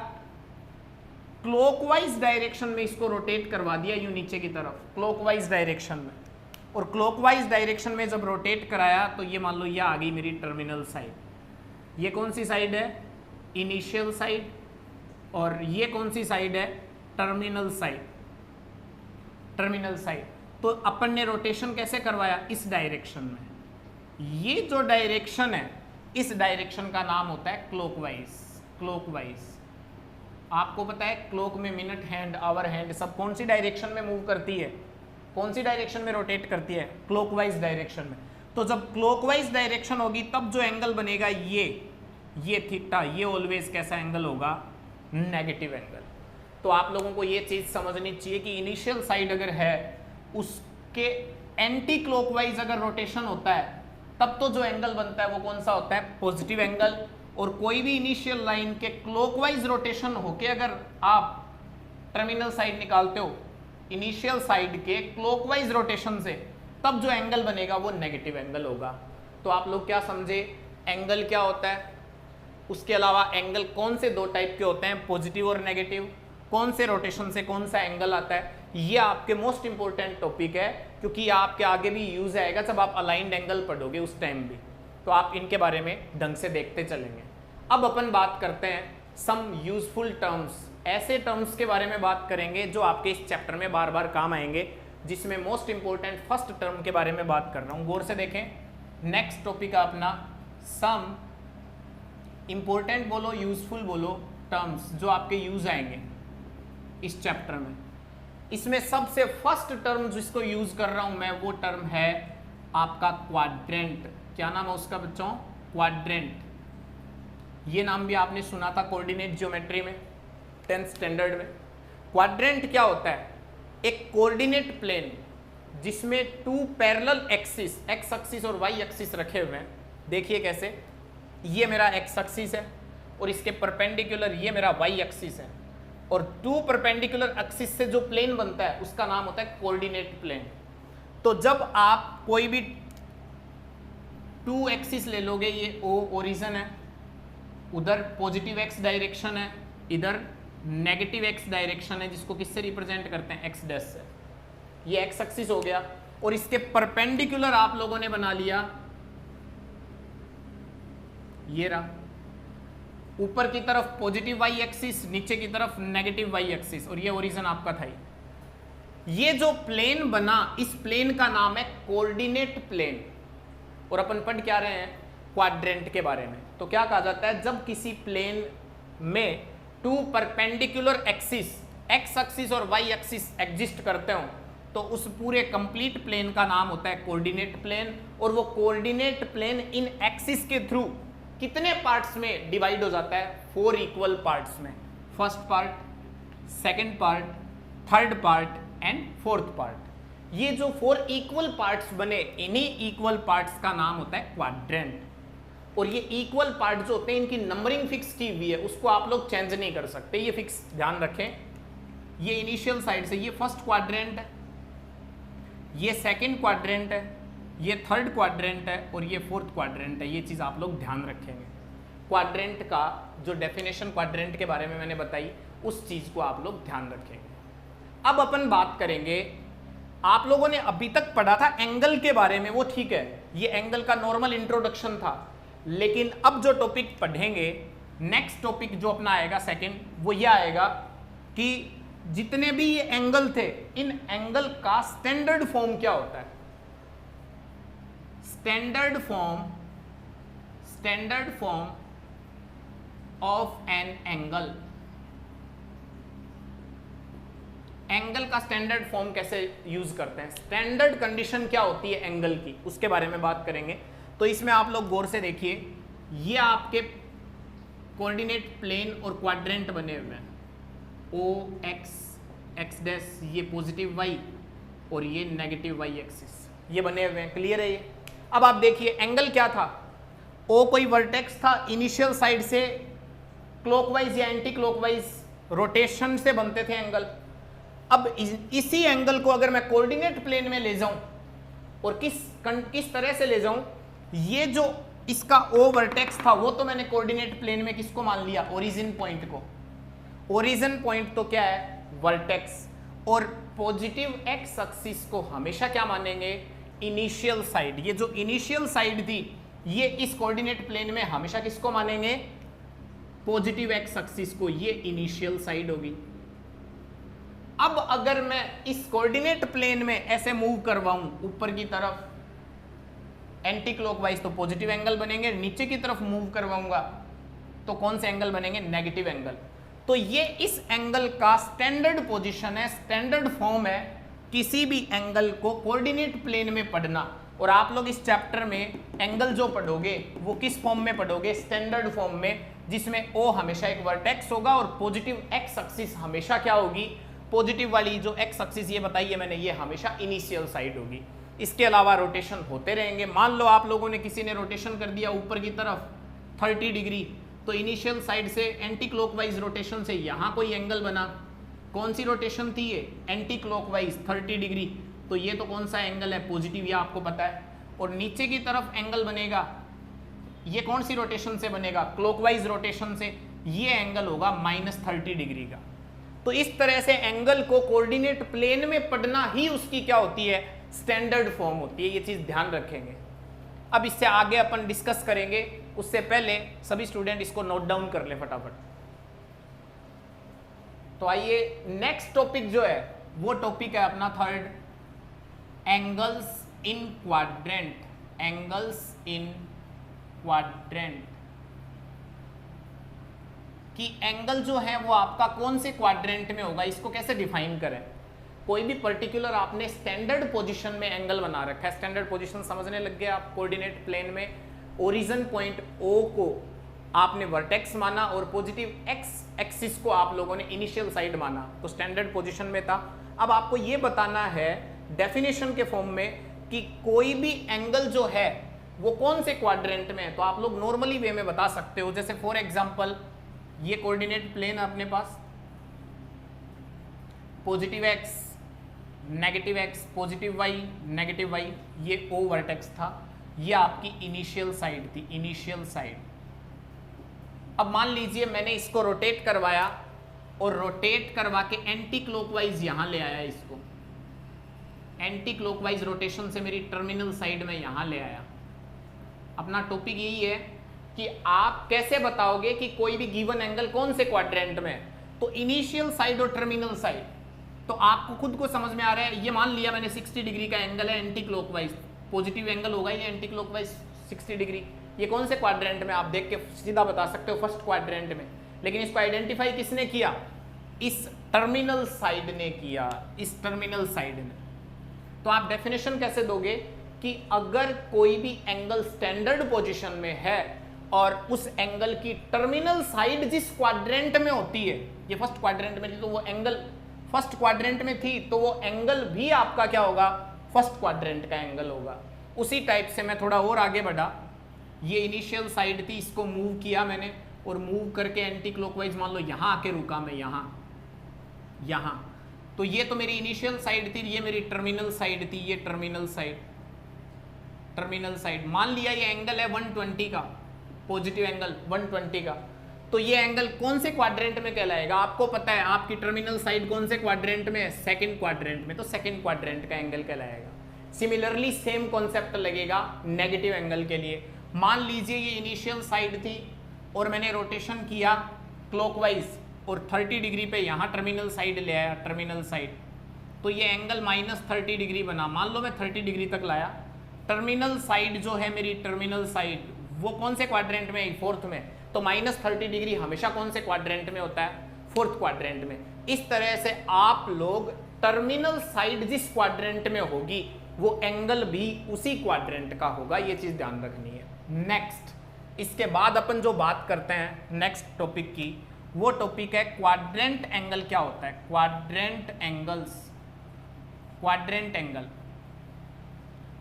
A: क्लॉकवाइज डायरेक्शन में इसको रोटेट करवा दिया, यूं नीचे की तरफ क्लॉकवाइज डायरेक्शन में। और क्लॉकवाइज डायरेक्शन में जब रोटेट कराया तो ये मान लो ये आ गई मेरी टर्मिनल साइड। ये कौन सी साइड है, इनिशियल साइड, और ये कौन सी साइड है, टर्मिनल साइड, टर्मिनल साइड। तो अपन ने रोटेशन कैसे करवाया, इस डायरेक्शन में। ये जो डायरेक्शन है, इस डायरेक्शन का नाम होता है क्लॉकवाइज। क्लॉकवाइज आपको पता है क्लॉक में मिनट हैंड, आवर हैंड सब कौन सी डायरेक्शन में मूव करती है, कौन सी डायरेक्शन में रोटेट करती है, क्लॉकवाइज डायरेक्शन में। तो जब क्लॉकवाइज डायरेक्शन होगी तब जो एंगल बनेगा ये थीटा, ये ऑलवेज कैसा एंगल होगा, नेगेटिव एंगल। तो आप लोगों को ये चीज समझनी चाहिए कि इनिशियल साइड अगर है उसके एंटी क्लॉकवाइज अगर रोटेशन होता है तब तो जो एंगल बनता है वो कौन सा होता है, पॉजिटिव एंगल। और कोई भी इनिशियल लाइन के क्लॉकवाइज रोटेशन होके अगर आप टर्मिनल साइड निकालते हो इनिशियल साइड के क्लॉकवाइज रोटेशन से, तब जो एंगल बनेगा वो नेगेटिव एंगल होगा। तो आप लोग क्या समझे, एंगल क्या होता है, उसके अलावा एंगल कौन से दो टाइप के होते हैं, पॉजिटिव और नेगेटिव, कौन से रोटेशन से कौन सा एंगल आता है, ये आपके मोस्ट इंपॉर्टेंट टॉपिक है, क्योंकि आपके आगे भी यूज आएगा जब आप अलाइंड एंगल पढ़ोगे उस टाइम भी। तो आप इनके बारे में ढंग से देखते चलेंगे। अब अपन बात करते हैं सम यूजफुल टर्म्स, ऐसे टर्म्स के बारे में बात करेंगे जो आपके इस चैप्टर में बार बार काम आएंगे, जिसमें मोस्ट इंपॉर्टेंट फर्स्ट टर्म के बारे में बात कर रहा हूं, गौर से देखें। नेक्स्ट टॉपिक है अपना सम इंपॉर्टेंट बोलो, यूजफुल बोलो, टर्म्स जो आपके यूज आएंगे इस चैप्टर में। इसमें सबसे फर्स्ट टर्म जिसको यूज कर रहा हूं मैं, वो टर्म है आपका क्वाड्रेंट। क्या नाम है उसका बच्चों, क्वाड्रेंट। ये नाम भी आपने सुना था कोऑर्डिनेट ज्योमेट्री में 10th स्टैंडर्ड में। क्वाड्रेंट क्या होता है, एक कोऑर्डिनेट प्लेन जिसमें two parallel axis, x axis और वाई एक्सिस रखे हुए हैं। देखिए कैसे, ये मेरा एक्स एक्सिस है और इसके परपेंडिकुलर ये मेरा वाई एक्सिस है, और टू परपेंडिकुलर एक्सिस से जो प्लेन बनता है उसका नाम होता है कोऑर्डिनेट प्लेन। तो जब आप कोई भी टू एक्सिस ले लोगे, ये ओ ओरिजिन है, उधर पॉजिटिव एक्स डायरेक्शन है, इधर नेगेटिव एक्स डायरेक्शन है, जिसको किससे रिप्रेजेंट करते हैं, एक्स डैश से। ये एक्स एक्सिस हो गया, और इसके परपेंडिकुलर आप लोगों ने बना लिया ये रहा, ऊपर की तरफ पॉजिटिव वाई एक्सिस, नीचे की तरफ नेगेटिव वाई एक्सिस, और ये ओरिजिन आपका था। ये जो प्लेन बना, इस प्लेन का नाम है कोऑर्डिनेट प्लेन। और अपन पढ़ क्या रहे हैं, क्वाड्रेंट के बारे में। तो क्या कहा जाता है, जब किसी प्लेन में two perpendicular axis, x axis और वाई एक्सिस एग्जिस्ट करते हो, तो उस पूरे कंप्लीट प्लेन का नाम होता है कोऑर्डिनेट प्लेन। और वो कोऑर्डिनेट प्लेन इन एक्सिस के थ्रू कितने पार्ट्स में डिवाइड हो जाता है, 4 इक्वल पार्ट्स में। First part, second part, third part and fourth part. ये जो 4 इक्वल पार्ट्स बने, इन्हीं इक्वल पार्ट्स का नाम होता है क्वाड्रेंट। और ये इक्वल पार्ट जो होते हैं, इनकी नंबरिंग फिक्स की हुई है, उसको आप लोग चेंज नहीं कर सकते, ये फिक्स ध्यान रखें। ये इनिशियल साइड से, ये फर्स्ट क्वाड्रेंट है, ये सेकंड क्वाड्रेंट है, ये थर्ड क्वाड्रेंट है, और ये फोर्थ क्वाड्रेंट है। ये चीज आप लोग ध्यान रखेंगे। क्वाड्रेंट का जो डेफिनेशन क्वाड्रेंट के बारे में मैंने बताई, उस चीज को आप लोग ध्यान रखेंगे। अब अपन बात करेंगे, आप लोगों ने अभी तक पढ़ा था एंगल के बारे में, वो ठीक है, ये एंगल का नॉर्मल इंट्रोडक्शन था। लेकिन अब जो टॉपिक पढ़ेंगे, नेक्स्ट टॉपिक जो अपना आएगा सेकंड, वो ये आएगा कि जितने भी ये एंगल थे, इन एंगल का स्टैंडर्ड फॉर्म क्या होता है? Standard form of an angle. Angle का स्टैंडर्ड फॉर्म कैसे यूज करते हैं, स्टैंडर्ड कंडीशन क्या होती है एंगल की, उसके बारे में बात करेंगे। तो इसमें आप लोग गौर से देखिए, ये आपके कोऑर्डिनेट प्लेन और क्वाड्रेंट बने हुए हैं, ओ एक्स डैश, ये पॉजिटिव वाई और ये नेगेटिव वाई एक्सिस, ये बने हुए हैं। क्लियर है ये? अब आप देखिए एंगल क्या था, ओ कोई वर्टेक्स था, इनिशियल साइड से क्लॉकवाइज या एंटी क्लॉकवाइज रोटेशन से बनते थे एंगल। अब इसी एंगल को अगर मैं कोऑर्डिनेट प्लेन में ले जाऊं और किस तरह से ले जाऊं, ये जो इसका ओ वर्टेक्स था वो तो मैंने कोऑर्डिनेट प्लेन में किसको मान लिया, ओरिजिन पॉइंट को। ओरिजिन पॉइंट तो क्या है, वर्टेक्स। और पॉजिटिव एक्स एक्सिस को हमेशा क्या मानेंगे, इनिशियल साइड। ये जो इनिशियल साइड थी ये इस कोऑर्डिनेट प्लेन में हमेशा किसको मानेंगे, पॉजिटिव एक्स एक्सिस को, ये इनिशियल साइड होगी। अब अगर मैं इस कोऑर्डिनेट प्लेन में ऐसे मूव करवाऊं ऊपर की तरफ एंटी क्लॉकवाइज तो पॉजिटिव एंगल बनेंगे, नीचे की तरफ मूव करवाऊंगा तो कौन से एंगल बनेंगे, नेगेटिव एंगल। तो ये इस एंगल का स्टैंडर्ड पोजीशन है, स्टैंडर्ड फॉर्म है किसी भी एंगल को कोऑर्डिनेट प्लेन में पढ़ना। और आप लोग इस चैप्टर में एंगल जो पढ़ोगे वो किस फॉर्म में पढ़ोगे, स्टैंडर्ड फॉर्म में, जिसमें ओ हमेशा एक वर्टेक्स होगा और पॉजिटिव एक्स एक्सिस हमेशा क्या होगी, पॉजिटिव वाली जो एक्स एक्सिस ये बताई है मैंने, ये हमेशा इनिशियल साइड होगी। इसके अलावा रोटेशन होते रहेंगे। मान लो आप लोगों ने किसी ने रोटेशन कर दिया ऊपर की तरफ 30 डिग्री, तो इनिशियल साइड से एंटी क्लॉकवाइज रोटेशन से यहाँ कोई एंगल बना, कौन सी रोटेशन थी ये, एंटी क्लॉकवाइज 30 डिग्री, तो ये तो कौन सा एंगल है, पॉजिटिव, ये आपको पता है। और नीचे की तरफ एंगल बनेगा, ये कौन सी रोटेशन से बनेगा, क्लॉकवाइज रोटेशन से, ये एंगल होगा -30 डिग्री का। तो इस तरह से एंगल को कोऑर्डिनेट प्लेन में पढ़ना ही उसकी क्या होती है, स्टैंडर्ड फॉर्म होती है। ये चीज ध्यान रखेंगे। अब इससे आगे अपन डिस्कस करेंगे, उससे पहले सभी स्टूडेंट इसको नोट डाउन कर ले फटाफट। तो आइए नेक्स्ट टॉपिक जो है वो टॉपिक है अपना third, angles in quadrant. Angles in quadrant कि एंगल जो है वो आपका कौन से क्वाड्रेंट में होगा, इसको कैसे डिफाइन करें। कोई भी पर्टिकुलर आपने स्टैंडर्ड पोजीशन में एंगल बना रखा है, स्टैंडर्ड पोजीशन समझने लग गए आप, कोऑर्डिनेट प्लेन में ओरिजिन पॉइंट ओ को आपने वर्टेक्स माना और पॉजिटिव एक्स एक्सिस को आप लोगों ने इनिशियल साइड माना, तो स्टैंडर्ड पोजीशन में था। अब आपको ये बताना है डेफिनेशन के फॉर्म में कि कोई भी एंगल जो है वो कौन से क्वाड्रेंट में है। तो आप लोग नॉर्मली वे में बता सकते हो, जैसे फॉर एग्जांपल ये कोऑर्डिनेट प्लेन अपने पास, positive x negative x, positive y negative y, ये ओ वर्टेक्स था, ये आपकी इनिशियल साइड थी, इनिशियल साइड। अब मान लीजिए मैंने इसको रोटेट करवाया और रोटेट करवा के एंटी क्लॉकवाइज यहां ले आया, इसको एंटी क्लॉकवाइज रोटेशन से मेरी टर्मिनल साइड में यहां ले आया। अपना टॉपिक यही है कि आप कैसे बताओगे कि कोई भी गिवन एंगल कौन से क्वाड्रेंट में है, तो इनिशियल साइड और टर्मिनल साइड। तो आपको खुद को समझ में आ रहा है, ये मान लिया मैंने 60 डिग्री का एंगल है एंटी क्लॉकवाइज, पॉजिटिव एंगल होगा ये एंटी क्लॉकवाइज 60 डिग्री, ये कौन से क्वाड्रेंट में, आप देख के सीधा बता सकते हो फर्स्ट क्वाड्रेंट में। लेकिन इसको आइडेंटिफाई किसने किया, इस टर्मिनल साइड ने किया, इस टर्मिनल साइड ने। तो आप डेफिनेशन कैसे दोगे कि अगर कोई भी एंगल स्टैंडर्ड पोजीशन में है और उस एंगल की टर्मिनल साइड जिस क्वाड्रेंट में होती है, ये फर्स्ट क्वाड्रेंट में थी तो वो एंगल फर्स्ट क्वाड्रेंट में थी, तो वो एंगल भी आपका क्या होगा, फर्स्ट क्वाड्रेंट का एंगल होगा। उसी टाइप से मैं थोड़ा और आगे बढ़ा, ये इनिशियल साइड थी, इसको मूव किया मैंने और मूव करके एंटी क्लॉकवाइज मान लो यहां आके रुका मैं, यहां, तो ये तो मेरी इनिशियल साइड थी, ये मेरी टर्मिनल साइड थी, ये टर्मिनल साइड मान लिया ये एंगल है 120 का, पॉजिटिव एंगल 120 का। तो ये एंगल कौन से क्वाड्रेंट में कहलाएगा, आपको पता है आपकी टर्मिनल साइड कौन से क्वाड्रेंट में है, सेकंड क्वाड्रेंट में, तो सेकंड क्वाड्रेंट का एंगल कहलाएगा। सिमिलरली सेम कॉन्सेप्ट लगेगा नेगेटिव एंगल के लिए। मान लीजिए ये इनिशियल साइड थी और मैंने रोटेशन किया क्लॉकवाइज और 30 डिग्री पे यहाँ टर्मिनल साइड ले आया, टर्मिनल साइड, तो ये एंगल -30 डिग्री बना। मान लो मैं 30 डिग्री तक लाया, टर्मिनल साइड जो है मेरी, टर्मिनल साइड वो कौन से क्वाड्रेंट में है? फोर्थ में। तो -30 डिग्री हमेशा कौन से क्वाड्रेंट में होता है? फोर्थ क्वाड्रेंट में। इस तरह से आप लोग टर्मिनल साइड जिस क्वाड्रेंट में होगी वो एंगल भी उसी क्वाड्रेंट का होगा, ये चीज ध्यान रखनी है। नेक्स्ट, इसके बाद अपन जो बात करते हैं नेक्स्ट टॉपिक की, वो टॉपिक है क्वाड्रेंट एंगल क्या होता है। Quadrant angles, quadrant angle,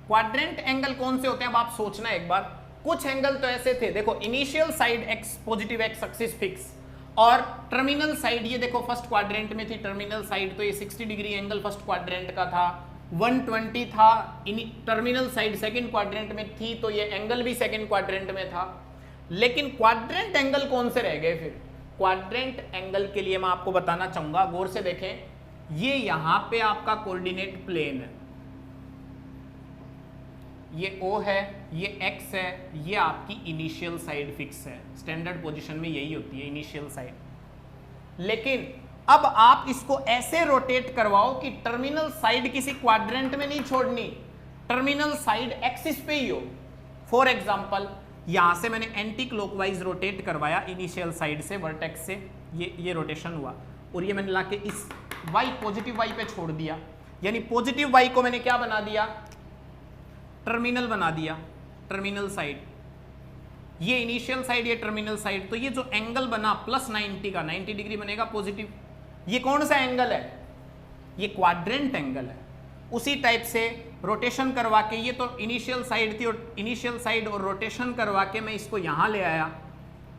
A: quadrant angle कौन से होते हैं? अब आप सोचना एक बार, कुछ एंगल तो ऐसे थे, देखो initial side x positive x axis fix, और टर्मिनल साइड ये देखो फर्स्ट क्वाड्रेंट में थी टर्मिनल साइड, तो ये 60 डिग्री एंगल फर्स्ट क्वाड्रेंट का था, 120 था टर्मिनल साइड सेकंड क्वाड्रेंट में थी, तो ये एंगल भी सेकंड क्वाड्रेंट में था। लेकिन क्वाड्रेंट एंगल कौन से रह गए? फिर क्वाड्रेंट एंगल के लिए मैं आपको बताना चाहूंगा, गौर से देखें, ये यहां पे आपका कोऑर्डिनेट प्लेन है, ये O है, ये X है, ये आपकी इनिशियल साइड फिक्स है। स्टैंडर्ड पोजीशन में यही होती है इनिशियल साइड। लेकिन अब आप इसको ऐसे रोटेट करवाओ कि टर्मिनल साइड किसी क्वाड्रेंट में नहीं छोड़नी, टर्मिनल साइड एक्सिस पे ही हो। फॉर एग्जांपल यहां से मैंने एंटी क्लॉकवाइज रोटेट करवाया इनिशियल साइड से, वर्टेक्स से, ये रोटेशन हुआ, और ये मैंने लाके इस y पॉजिटिव y पे छोड़ दिया, यानी पॉजिटिव y को मैंने क्या बना दिया? टर्मिनल बना दिया, टर्मिनल साइड, ये इनिशियल साइड, ये टर्मिनल साइड, तो ये जो एंगल बना +90 का, 90 डिग्री बनेगा पॉजिटिव। ये कौन सा एंगल है? ये क्वाड्रेंट एंगल है। उसी टाइप से रोटेशन करवा के, ये तो इनिशियल साइड थी, और इनिशियल साइड और रोटेशन करवा के मैं इसको यहां ले आया,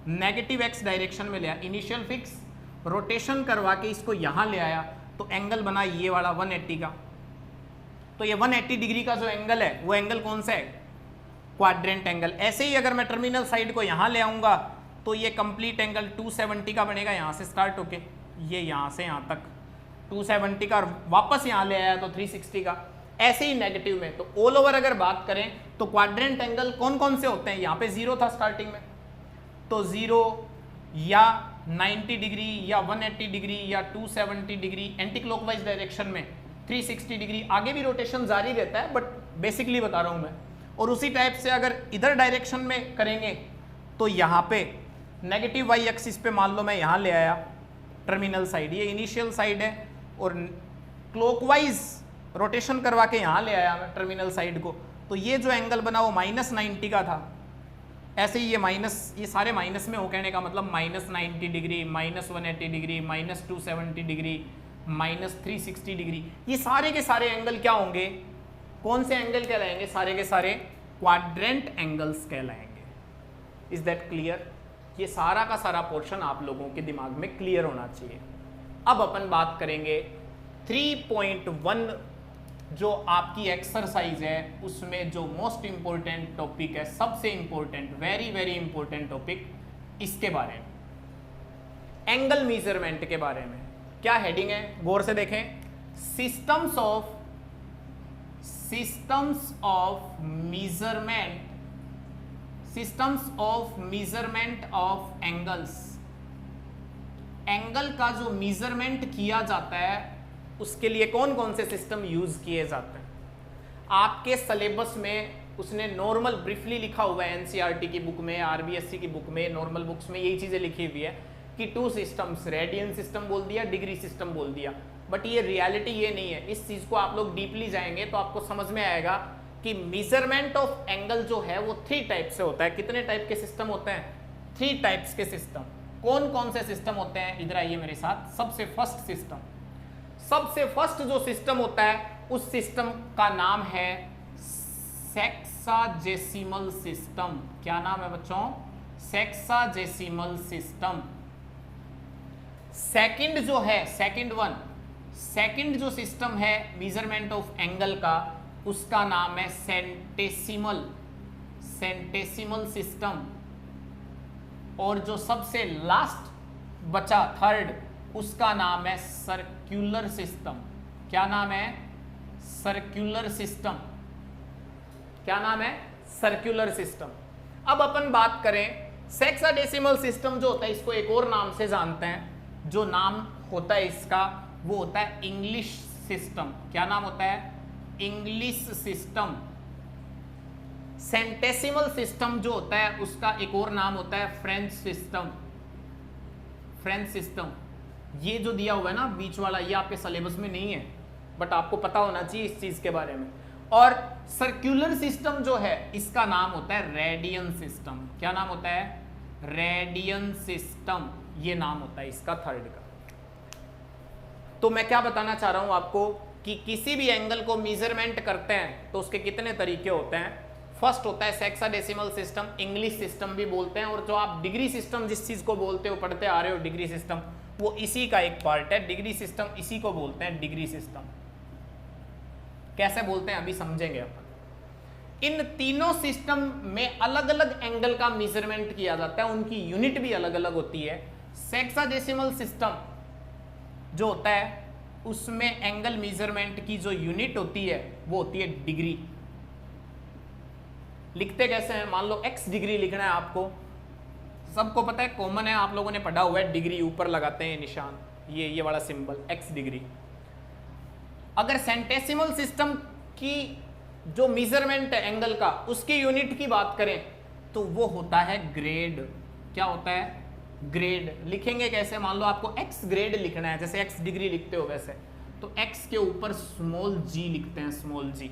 A: नेगेटिव x डायरेक्शन में ले आया, इनिशियल फिक्स, रोटेशन करवा के इसको यहां ले आया, तो एंगल बना ये वाला 180 का। तो ये 180 डिग्री का जो एंगल है वो एंगल कौन सा है? Quadrant angle. ऐसे ही अगर मैं टर्मिनल साइड को यहां ले आऊंगा तो ये कंप्लीट एंगल 270 का बनेगा, यहां से स्टार्ट होके ये यहां से यहां तक 270 का, और वापस यहां ले आया तो 360 का। ऐसे ही नेगेटिव में, तो ऑल ओवर अगर बात करें तो क्वाड्रेंट एंगल कौन कौन से होते हैं? यहाँ पे 0 था स्टार्टिंग में, तो 0 या 90 डिग्री या 180 डिग्री या 270 डिग्री, एंटी क्लॉकवाइज डायरेक्शन में 360 डिग्री, आगे भी रोटेशन जारी रहता है, बट बेसिकली बता रहा हूं मैं। और उसी टाइप से अगर इधर डायरेक्शन में करेंगे तो यहाँ पे नेगेटिव y एक्सिस पे मान लो मैं यहाँ ले आया टर्मिनल साइड, ये इनिशियल साइड है, और क्लॉकवाइज रोटेशन करवा के यहाँ ले आया मैं टर्मिनल साइड को, तो ये जो एंगल बना वो -90 का था। ऐसे ही ये सारे माइनस में हो, कहने का मतलब -90 डिग्री, -180 डिग्री, -270 डिग्री, -360 डिग्री, ये सारे के सारे एंगल क्या होंगे? कौन से एंगल कहलाएंगे? सारे के सारे क्वाड्रेंट एंगल्स कहलाएंगे। Is that clear? ये सारा का सारा पोर्शन आप लोगों के दिमाग में क्लियर होना चाहिए। अब अपन बात करेंगे 3.1 जो आपकी एक्सरसाइज है, उसमें जो मोस्ट इंपॉर्टेंट टॉपिक है, सबसे important, very very important topic, इसके बारे में, एंगल मेजरमेंट के बारे में। क्या हेडिंग है? गौर से देखें, systems of measurement of angles. Angle का जो मेजरमेंट किया जाता है उसके लिए कौन कौन से सिस्टम यूज किए जाते हैं? आपके सिलेबस में उसने नॉर्मल ब्रीफली लिखा हुआ है, एनसीईआरटी की बुक में, आरबीएससी की बुक में, नॉर्मल बुक्स में यही चीजें लिखी हुई है कि 2 सिस्टम्स, रेडियन सिस्टम बोल दिया, डिग्री सिस्टम बोल दिया, बट ये रियलिटी ये नहीं है। इस चीज को आप लोग डीपली जाएंगे तो आपको समझ में आएगा कि मेजरमेंट ऑफ एंगल जो है वो 3 टाइप से होता है। कितने टाइप के सिस्टम होते हैं? 3 टाइप्स के सिस्टम। कौन कौन से सिस्टम होते हैं? इधर आइए मेरे साथ। सबसे फर्स्ट जो सिस्टम होता है उस सिस्टम का नाम है सेक्साजेसिमल सिस्टम। क्या नाम है बच्चों? Sexagesimal system. सेकंड जो है, सेकंड जो सिस्टम है मेजरमेंट ऑफ एंगल का, उसका नाम है सेंटेसिमल सिस्टम। और जो सबसे लास्ट बचा, थर्ड, उसका नाम है सर्कुलर सिस्टम। क्या नाम है? Circular system. क्या नाम है? Circular system. अब अपन बात करें सेक्साडेसिमल सिस्टम जो होता है, इसको एक और नाम से जानते हैं, जो नाम होता है इसका वो होता है इंग्लिश सिस्टम। क्या नाम होता है? English system. सेंटेसिमल सिस्टम जो होता है उसका एक और नाम होता है फ्रेंच सिस्टम। फ्रेंच सिस्टम ये जो दिया हुआ है ना बीच वाला, ये आपके सिलेबस में नहीं है, बट आपको पता होना चाहिए इस चीज के बारे में। और सर्कुलर सिस्टम जो है इसका नाम होता है रेडियन सिस्टम। क्या नाम होता है? रेडियन सिस्टम, ये नाम होता है इसका थर्ड का। तो मैं क्या बताना चाह रहा हूं आपको कि किसी भी एंगल को मेजरमेंट करते हैं तो उसके कितने तरीके होते हैं। फर्स्ट होता है सेक्साडेसिमल सिस्टम, इंग्लिश सिस्टम भी बोलते हैं, और जो आप डिग्री सिस्टम जिस चीज को बोलते हो, पढ़ते आ रहे हो डिग्री सिस्टम, वो इसी का एक पार्ट है। डिग्री सिस्टम इसी को बोलते हैं डिग्री सिस्टम। कैसे बोलते हैं अभी समझेंगे अपन। इन तीनों सिस्टम में अलग अलग एंगल का मेजरमेंट किया जाता है, उनकी यूनिट भी अलग अलग होती है। सेक्साडेसिमल सिस्टम जो होता है उसमें एंगल मेजरमेंट की जो यूनिट होती है वो होती है डिग्री। लिखते कैसे हैं? मान लो x डिग्री लिखना है आपको, सबको पता है, कॉमन है, आप लोगों ने पढ़ा हुआ है, डिग्री ऊपर लगाते हैं निशान, ये वाला सिंबल x डिग्री। अगर सेंटेसिमल सिस्टम की जो मेजरमेंट है एंगल का, उसकी यूनिट की बात करें तो वो होता है ग्रेड। क्या होता है? ग्रेड। लिखेंगे कैसे? मान लो आपको x ग्रेड लिखना है, जैसे x डिग्री लिखते हो वैसे, तो x के ऊपर स्मॉल g लिखते हैं, स्मॉल g।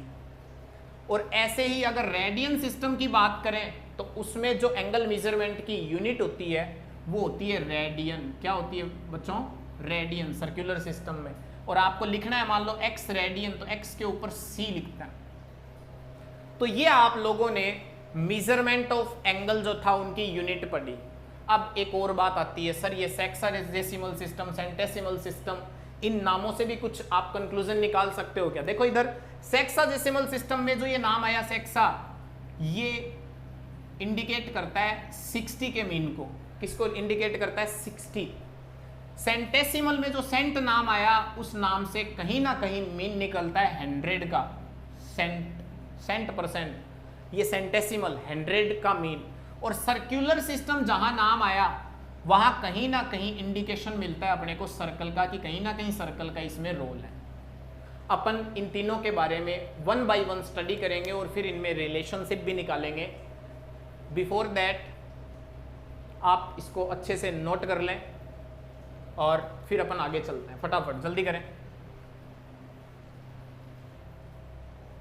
A: और ऐसे ही अगर रेडियन सिस्टम की बात करें तो उसमें जो एंगल मेजरमेंट की यूनिट होती है वो होती है रेडियन। क्या होती है बच्चों? रेडियन, सर्कुलर सिस्टम में। और आपको लिखना है मान लो x रेडियन, तो x के ऊपर c लिखता है। तो ये आप लोगों ने मेजरमेंट ऑफ एंगल जो था उनकी यूनिट पढ़ी। अब एक और बात आती है, सर ये सेक्साडेसिमल सिस्टम, सेंटेसिमल सिस्टम, इन नामों से भी कुछ आप कंक्लूजन निकाल सकते हो क्या? देखो इधर सेक्साडेसिमल सिस्टम में जो ये नाम आया सेक्सा, ये इंडिकेट करता है 60 के मीन को। किसको इंडिकेट करता है? 60। सेंटेसिमल में जो सेंट नाम आया उस नाम से कहीं ना कहीं मीन निकलता है 100 का, सेंट परसेंट, ये सेंटेसिमल 100 का मीन। और सर्कुलर सिस्टम जहां नाम आया वहां कहीं ना कहीं इंडिकेशन मिलता है अपने को सर्कल का, कि कहीं ना कहीं सर्कल का इसमें रोल है। अपन इन तीनों के बारे में 1 बाय 1 स्टडी करेंगे और फिर इनमें रिलेशनशिप भी निकालेंगे। बिफोर दैट आप इसको अच्छे से नोट कर लें और फिर अपन आगे चलते हैं। फटाफट जल्दी करें।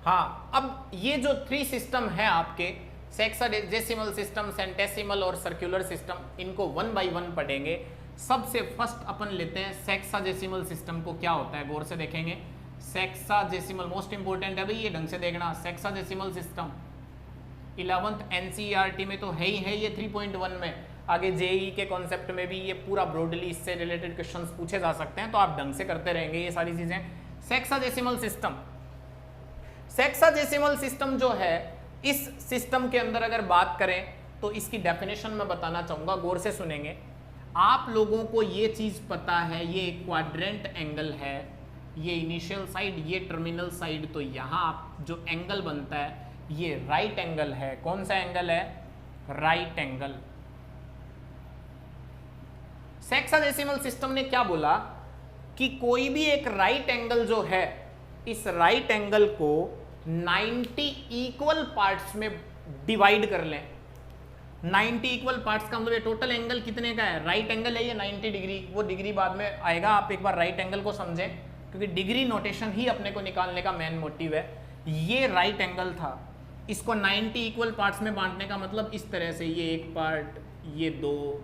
A: हाँ, अब ये जो 3 सिस्टम है आपके, सेक्साडेसिमल सिस्टम, सेंटेसिमल और सर्कुलर सिस्टम, इनको 1 बाय 1 पढ़ेंगे। सबसे फर्स्ट अपन लेते हैं सेक्साडेसिमल सिस्टम को। क्या होता है गौर से देखेंगे। सेक्साडेसिमल मोस्ट इंपोर्टेंट है भाई, ये ढंग से देखना। सेक्साडेसिमल सिस्टम 11th NCERT में तो है ही है, ये 3.1 में, आगे JEE के कॉन्सेप्ट में भी ये पूरा ब्रॉडली इससे रिलेटेड क्वेश्चंस पूछे जा सकते हैं, तो आप ढंग से करते रहेंगे ये सारी चीजें। सेक्साडेसिमल सिस्टम, सेक्साडेसिमल सिस्टम जो है, इस सिस्टम के अंदर अगर बात करें तो इसकी डेफिनेशन मैं बताना चाहूंगा, गौर से सुनेंगे। आप लोगों को ये चीज पता है, ये क्वाड्रेंट एंगल है, ये इनिशियल साइड, ये टर्मिनल साइड, तो यहां जो एंगल बनता है ये राइट एंगल है। कौन सा एंगल है? Right angle. सेक्साडेसिमल सिस्टम ने क्या बोला कि कोई भी एक राइट एंगल जो है, इस राइट एंगल को 90 इक्वल पार्ट्स में डिवाइड कर लें। 90 इक्वल पार्ट्स का मतलब ये टोटल एंगल कितने का है? राइट एंगल है ये 90 डिग्री, वो डिग्री बाद में आएगा, आप एक बार राइट एंगल को समझें, क्योंकि डिग्री नोटेशन ही अपने को निकालने का मेन मोटिव है। ये राइट एंगल था, इसको 90 इक्वल पार्ट्स में बांटने का मतलब इस तरह से, ये एक पार्ट, ये 2,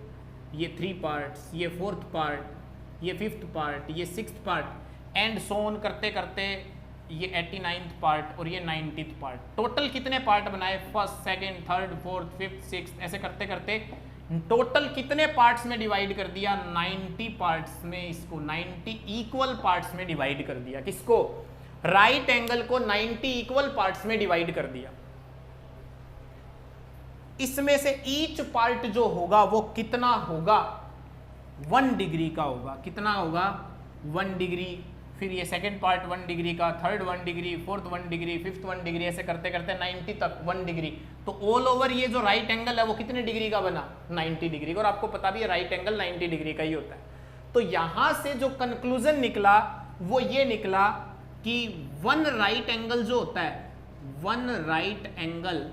A: ये 3 पार्ट्स, ये 4th पार्ट, ये 5th पार्ट, ये 6th part, and so on करते करते ये 89th पार्ट और ये 90th पार्ट। टोटल कितने पार्ट बनाए? 1st, 2nd, 3rd, 4th, 5th, 6th, ऐसे करते करते टोटल कितने पार्ट्स में डिवाइड कर दिया? 90 पार्ट्स में, इसको 90 इक्वल पार्ट्स में डिवाइड कर दिया। किसको? राइट एंगल को 90 इक्वल पार्ट्स में डिवाइड कर दिया। इसमें से ईच पार्ट जो होगा वो कितना होगा? 1 डिग्री का होगा। कितना होगा? 1 डिग्री। फिर ये सेकंड पार्ट 1 डिग्री का, third 1 degree, fourth 1 degree, fifth 1 degree, ऐसे करते करते 90 तक 1 डिग्री। तो ऑल ओवर ये जो राइट एंगल है वो कितने डिग्री का बना? 90 डिग्री का। और आपको पता भी है राइट एंगल 90 डिग्री का ही होता है। तो यहां से जो कंक्लूजन निकला वो ये निकला कि वन राइट एंगल जो होता है, वन राइट एंगल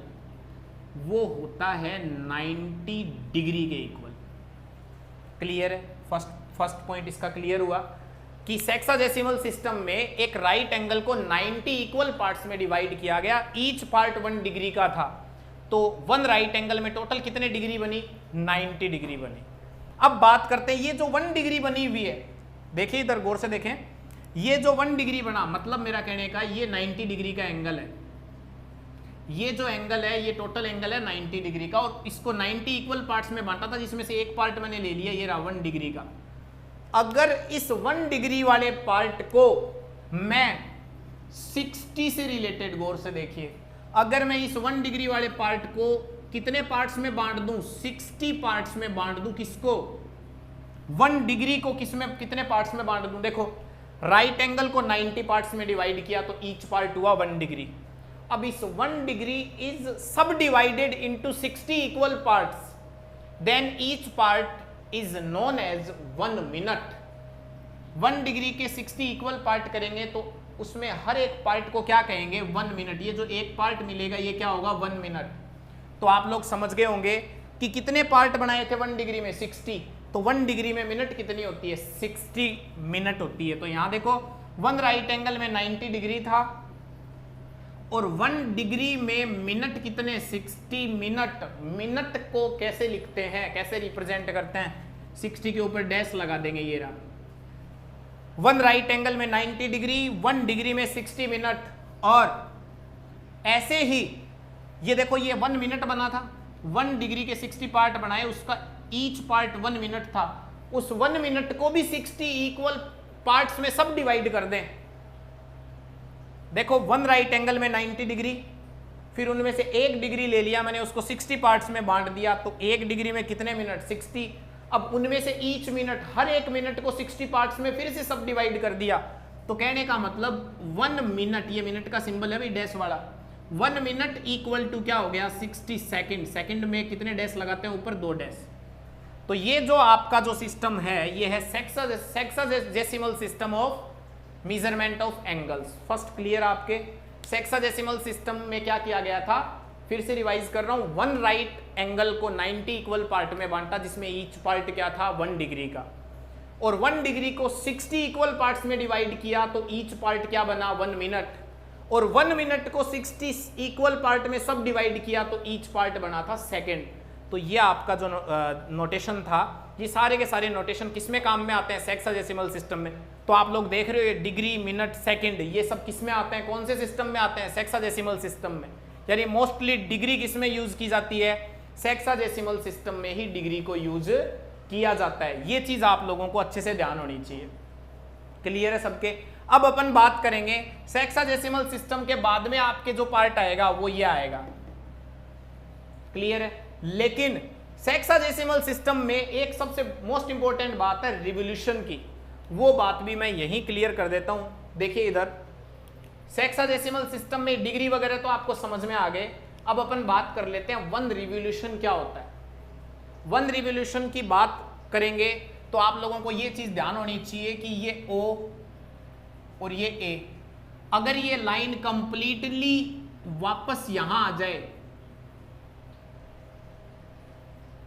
A: वो होता है 90 डिग्री के इक्वल। क्लियर है? फर्स्ट पॉइंट इसका क्लियर हुआ कि सेक्साडेसिमल सिस्टम में एक राइट एंगल को 90 इक्वल पार्ट्स में डिवाइड किया गया, ईच पार्ट 1 डिग्री का था। तो वन राइट एंगल में टोटल कितने डिग्री बनी? 90 डिग्री बनी। अब बात करते हैं ये जो 1 डिग्री बनी हुई है, देखिए इधर गौर से देखें, ये जो 1 डिग्री बना, मतलब मेरा कहने का ये 90 डिग्री का एंगल है। ये जो एंगल है ये टोटल एंगल है 90 डिग्री का, और इसको 90 इक्वल पार्ट्स में बांटा था, जिसमें से एक पार्ट मैंने ले लिया, ये रहा 1 डिग्री का। अगर इस 1 डिग्री वाले पार्ट को मैं 60 से रिलेटेड, गौर से देखिए, अगर मैं इस 1 डिग्री वाले पार्ट को कितने पार्ट्स में बांट दूं? 60 पार्ट्स में बांट दूं। किसको? 1 डिग्री को किसमें, कितने पार्ट्स में बांट दूं? देखो, राइट एंगल को 90 पार्ट्स में डिवाइड किया तो ईच पार्ट हुआ 1 डिग्री। अब इस 1 degree is subdivided into 60 equal parts, then each part is known as 1 minute. 1 degree के 60 इक्वल पार्ट करेंगे तो उसमें हर एक पार्ट को क्या कहेंगे? 1 मिनट। ये जो एक पार्ट मिलेगा ये क्या होगा? 1 मिनट। तो आप लोग समझ गए होंगे कि कितने पार्ट बनाए थे 1 डिग्री में? 60। तो 1 डिग्री में मिनट कितनी होती है? 60 मिनट होती है। तो यहां देखो, 1 राइट एंगल में 90 डिग्री था और 1 डिग्री में मिनट कितने? 60 मिनट। मिनट को कैसे लिखते हैं, कैसे रिप्रेजेंट करते हैं? 60 के ऊपर डैश लगा देंगे, ये रहा। 1 राइट एंगल में 90 डिग्री, 1 डिग्री में 60 मिनट। और ऐसे ही ये देखो, ये 1 मिनट बना था, 1 डिग्री के 60 पार्ट बनाए, उसका ईच पार्ट 1 मिनट था। उस 1 मिनट को भी 60 इक्वल पार्ट्स में सब डिवाइड कर दें। देखो, 1 राइट एंगल में 90 डिग्री, फिर उनमें से 1 डिग्री ले लिया मैंने, उसको 60 पार्ट्स में बांट दिया, तो 1 डिग्री में कितने मिनट? 60। अब उनमें से ईच मिनट, हर एक मिनट को 60 पार्ट्स में फिर से सब डिवाइड कर दिया। तो कहने का मतलब 1 मिनट, ये मिनट का सिंबल है भाई डैश वाला, 1 मिनट इक्वल टू क्या हो गया? 60 सेकंड। सेकंड में कितने डैश लगाते हैं? ऊपर 2 डैश। तो ये जो आपका जो सिस्टम है, ये है sexagesimal system of measurement of angles. First clear आपके? सेक्साडेसिमल सिस्टम में क्या किया गया था? फिर से रिवाइज कर रहा हूं, 1 राइट एंगल को 90 इक्वल पार्ट में बांटा, जिसमें ईच पार्ट क्या था? 1 डिग्री का। और 1 डिग्री को 60 इक्वल पार्ट्स में डिवाइड किया तो ईच पार्ट क्या बना? 1 मिनट। और 1 मिनट को 60 इक्वल पार्ट में सब डिवाइड किया तो ईच पार्ट बना था सेकंड। तो ये आपका जो नोटेशन था, ये सारे के सारे नोटेशन किसमें काम में आते हैं? सेक्साडेसिमल सिस्टम में। तो आप लोग देख रहे हो, डिग्री, मिनट, सेकंड, ये सब किसमें आते हैं? कौन से सिस्टम में आते हैं? सेक्साडेसिमल सिस्टम में। यानी मोस्टली डिग्री किसमें यूज की जाती है? सेक्साडेसिमल सिस्टम में ही डिग्री को यूज किया जाता है। ये चीज आप लोगों को अच्छे से ध्यान होनी चाहिए। क्लियर है सबके? अब अपन बात करेंगे सेक्साडेसिमल सिस्टम के बाद में आपके जो पार्ट आएगा वो ये आएगा। क्लियर है? लेकिन सेक्साडेसिमल सिस्टम में एक सबसे मोस्ट इंपॉर्टेंट बात है रिवोल्यूशन की, वो बात भी मैं यहीं क्लियर कर देता हूं। देखिए इधर, सेक्साडेसिमल सिस्टम में डिग्री वगैरह तो आपको समझ में आ गए। अब अपन बात कर लेते हैं 1 रिवोल्यूशन क्या होता है। 1 रिवोल्यूशन की बात करेंगे तो आप लोगों को ये चीज ध्यान होनी चाहिए कि ये O और ये A, अगर ये लाइन कंप्लीटली वापस यहां आ जाए,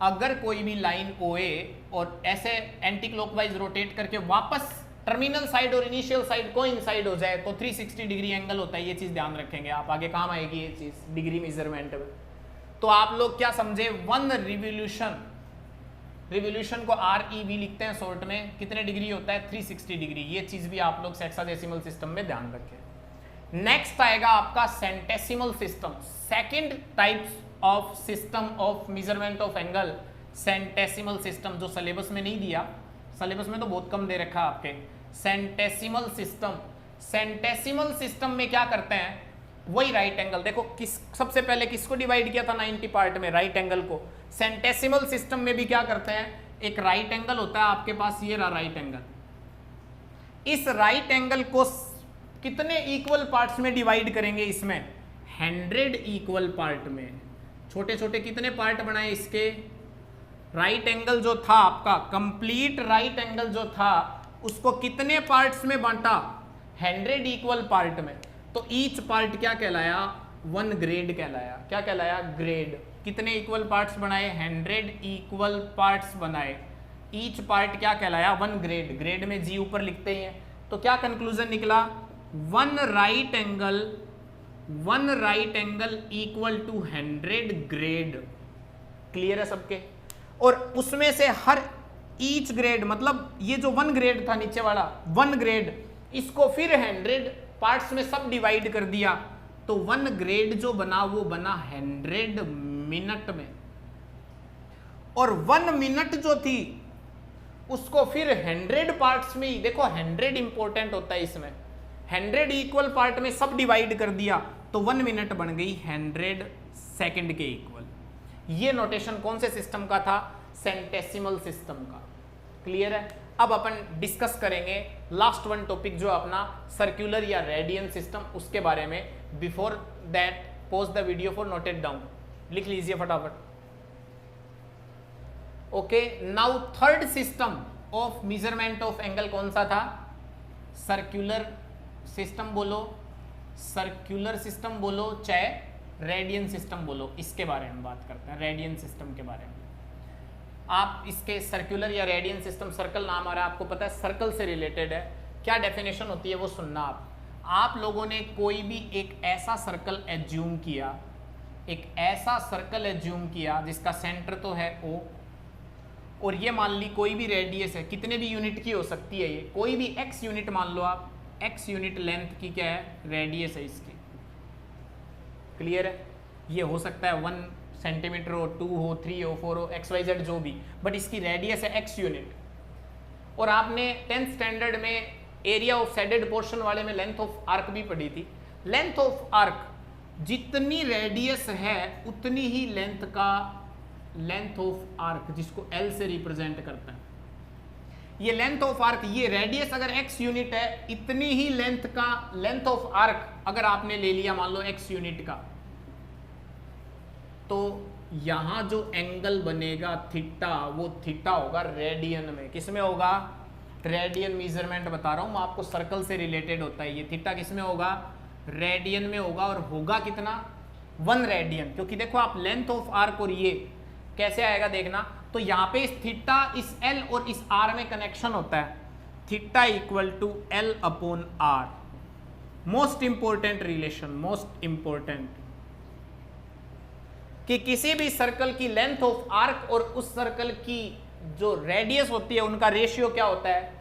A: अगर कोई भी लाइन OA और ऐसे एंटी क्लॉकवाइज रोटेट करके वापस टर्मिनल साइड और इनिशियल साइड कोइंसाइड हो जाए तो 360 डिग्री एंगल होता है। ये चीज ध्यान रखेंगे आप, आगे काम आएगी ये चीज डिग्री मेजरमेंट में। तो आप लोग क्या समझे? 1 रिवोल्यूशन, रिवोल्यूशन को REV लिखते हैं शॉर्ट में, कितने डिग्री होता है? 360 डिग्री। ये चीज भी आप लोग सेक्साडेसिमल सिस्टम में ध्यान रखें। नेक्स्ट आएगा आपका centesimal system, second types of system of measurement of angle, centesimal system, जो सिलेबस में नहीं दिया, सिलेबस में तो बहुत कम दे रखा आपके। सेंटेसिमल सिस्टम, सेंटेसिमल सिस्टम में क्या करते हैं? वही राइट एंगल, देखो किस सबसे पहले किसको डिवाइड किया था 90 पार्ट में? राइट एंगल को। सेंटेसिमल सिस्टम में भी क्या करते हैं? एक राइट एंगल होता है आपके पास, ये रहा राइट एंगल। इस राइट एंगल को कितने इक्वल पार्ट्स में डिवाइड करेंगे? इसमें 100 इक्वल पार्ट में। छोटे छोटे कितने पार्ट बनाए इसके? राइट एंगल जो था आपका, कंप्लीट राइट एंगल जो था, उसको कितने पार्ट्स में बांटा? 100 इक्वल पार्ट में। तो ईच पार्ट क्या कहलाया? 1 ग्रेड कहलाया। क्या कहलाया? ग्रेड। कितने इक्वल पार्ट्स बनाए? 100 इक्वल पार्ट्स बनाए। ईच पार्ट क्या कहलाया? 1 ग्रेड। ग्रेड में जी ऊपर लिखते ही हैं। तो क्या कंक्लूजन निकला? 1 right angle equal to 100 grade. Clear है सबके? और उसमें से हर ईच ग्रेड, मतलब ये जो 1 ग्रेड था नीचे वाला 1 ग्रेड, इसको फिर 100 पार्ट्स में सब डिवाइड कर दिया, तो 1 ग्रेड जो बना वो बना 100 मिनट में। और 1 मिनट जो थी उसको फिर 100 पार्ट्स में ही, देखो 100 इंपॉर्टेंट होता है इसमें, 100 इक्वल पार्ट में सब डिवाइड कर दिया, तो 1 मिनट बन गई 100 सेकंड के इक्वल। ये नोटेशन कौन से सिस्टम का था? सेंटेसिमल सिस्टम का। क्लियर है? अब अपन डिस्कस करेंगे लास्ट वन टॉपिक जो अपना सर्कुलर या रेडियन सिस्टम, उसके बारे में। Before that pause the video for note it down. लिख लीजिए फटाफट। Okay, now third system of measurement of angle कौन सा था? सर्कुलर सिस्टम बोलो, सर्कुलर सिस्टम बोलो, चाहे रेडियन सिस्टम बोलो, इसके बारे में बात करते हैं, रेडियन सिस्टम के बारे में। आप इसके सर्कुलर या रेडियन सिस्टम, सर्कल नाम आ रहा है, आपको पता है सर्कल से रिलेटेड है। क्या डेफिनेशन होती है वो सुनना आप लोगों ने कोई भी एक ऐसा सर्कल एज्यूम किया, एक ऐसा सर्कल एज्यूम किया जिसका सेंटर तो है O, और ये मान ली कोई भी रेडियस है, कितने भी यूनिट की हो सकती है, ये कोई भी x यूनिट मान लो आप, x यूनिट लेंथ की क्या है? रेडियस है इसकी। क्लियर है? ये हो सकता है 1 सेंटीमीटर हो, 2 हो, 3 हो, 4 हो, XYZ जो भी, बट इसकी रेडियस है x यूनिट। और आपने 10th स्टैंडर्ड में एरिया ऑफ शेडेड पोर्शन वाले में लेंथ ऑफ आर्क भी पढ़ी थी। लेंथ ऑफ आर्क, जितनी रेडियस है उतनी ही लेंथ का लेंथ ऑफ आर्क, जिसको L से रिप्रेजेंट करता है। ये लेंथ ऑफ आर्क, ये रेडियस अगर x यूनिट है, इतनी ही लेंथ का लेंथ ऑफ आर्क अगर आपने ले लिया मान लो x यूनिट का, तो यहां जो एंगल बनेगा थीटा, वो थीटा होगा रेडियन में। किसमें होगा? रेडियन मेजरमेंट बता रहा हूं मैं आपको, सर्कल से रिलेटेड होता है ये। थीटा किसमें होगा? रेडियन में होगा। और होगा कितना? 1 रेडियन। क्योंकि देखो आप लेंथ ऑफ आर्क और ये कैसे आएगा देखना, तो यहां पे इस थीटा, इस L और इस R में कनेक्शन होता है, theta equal to L upon R। Most important relation, most important, कि किसी भी सर्कल की लेंथ ऑफ आर्क और उस सर्कल की जो रेडियस होती है उनका रेशियो क्या होता है?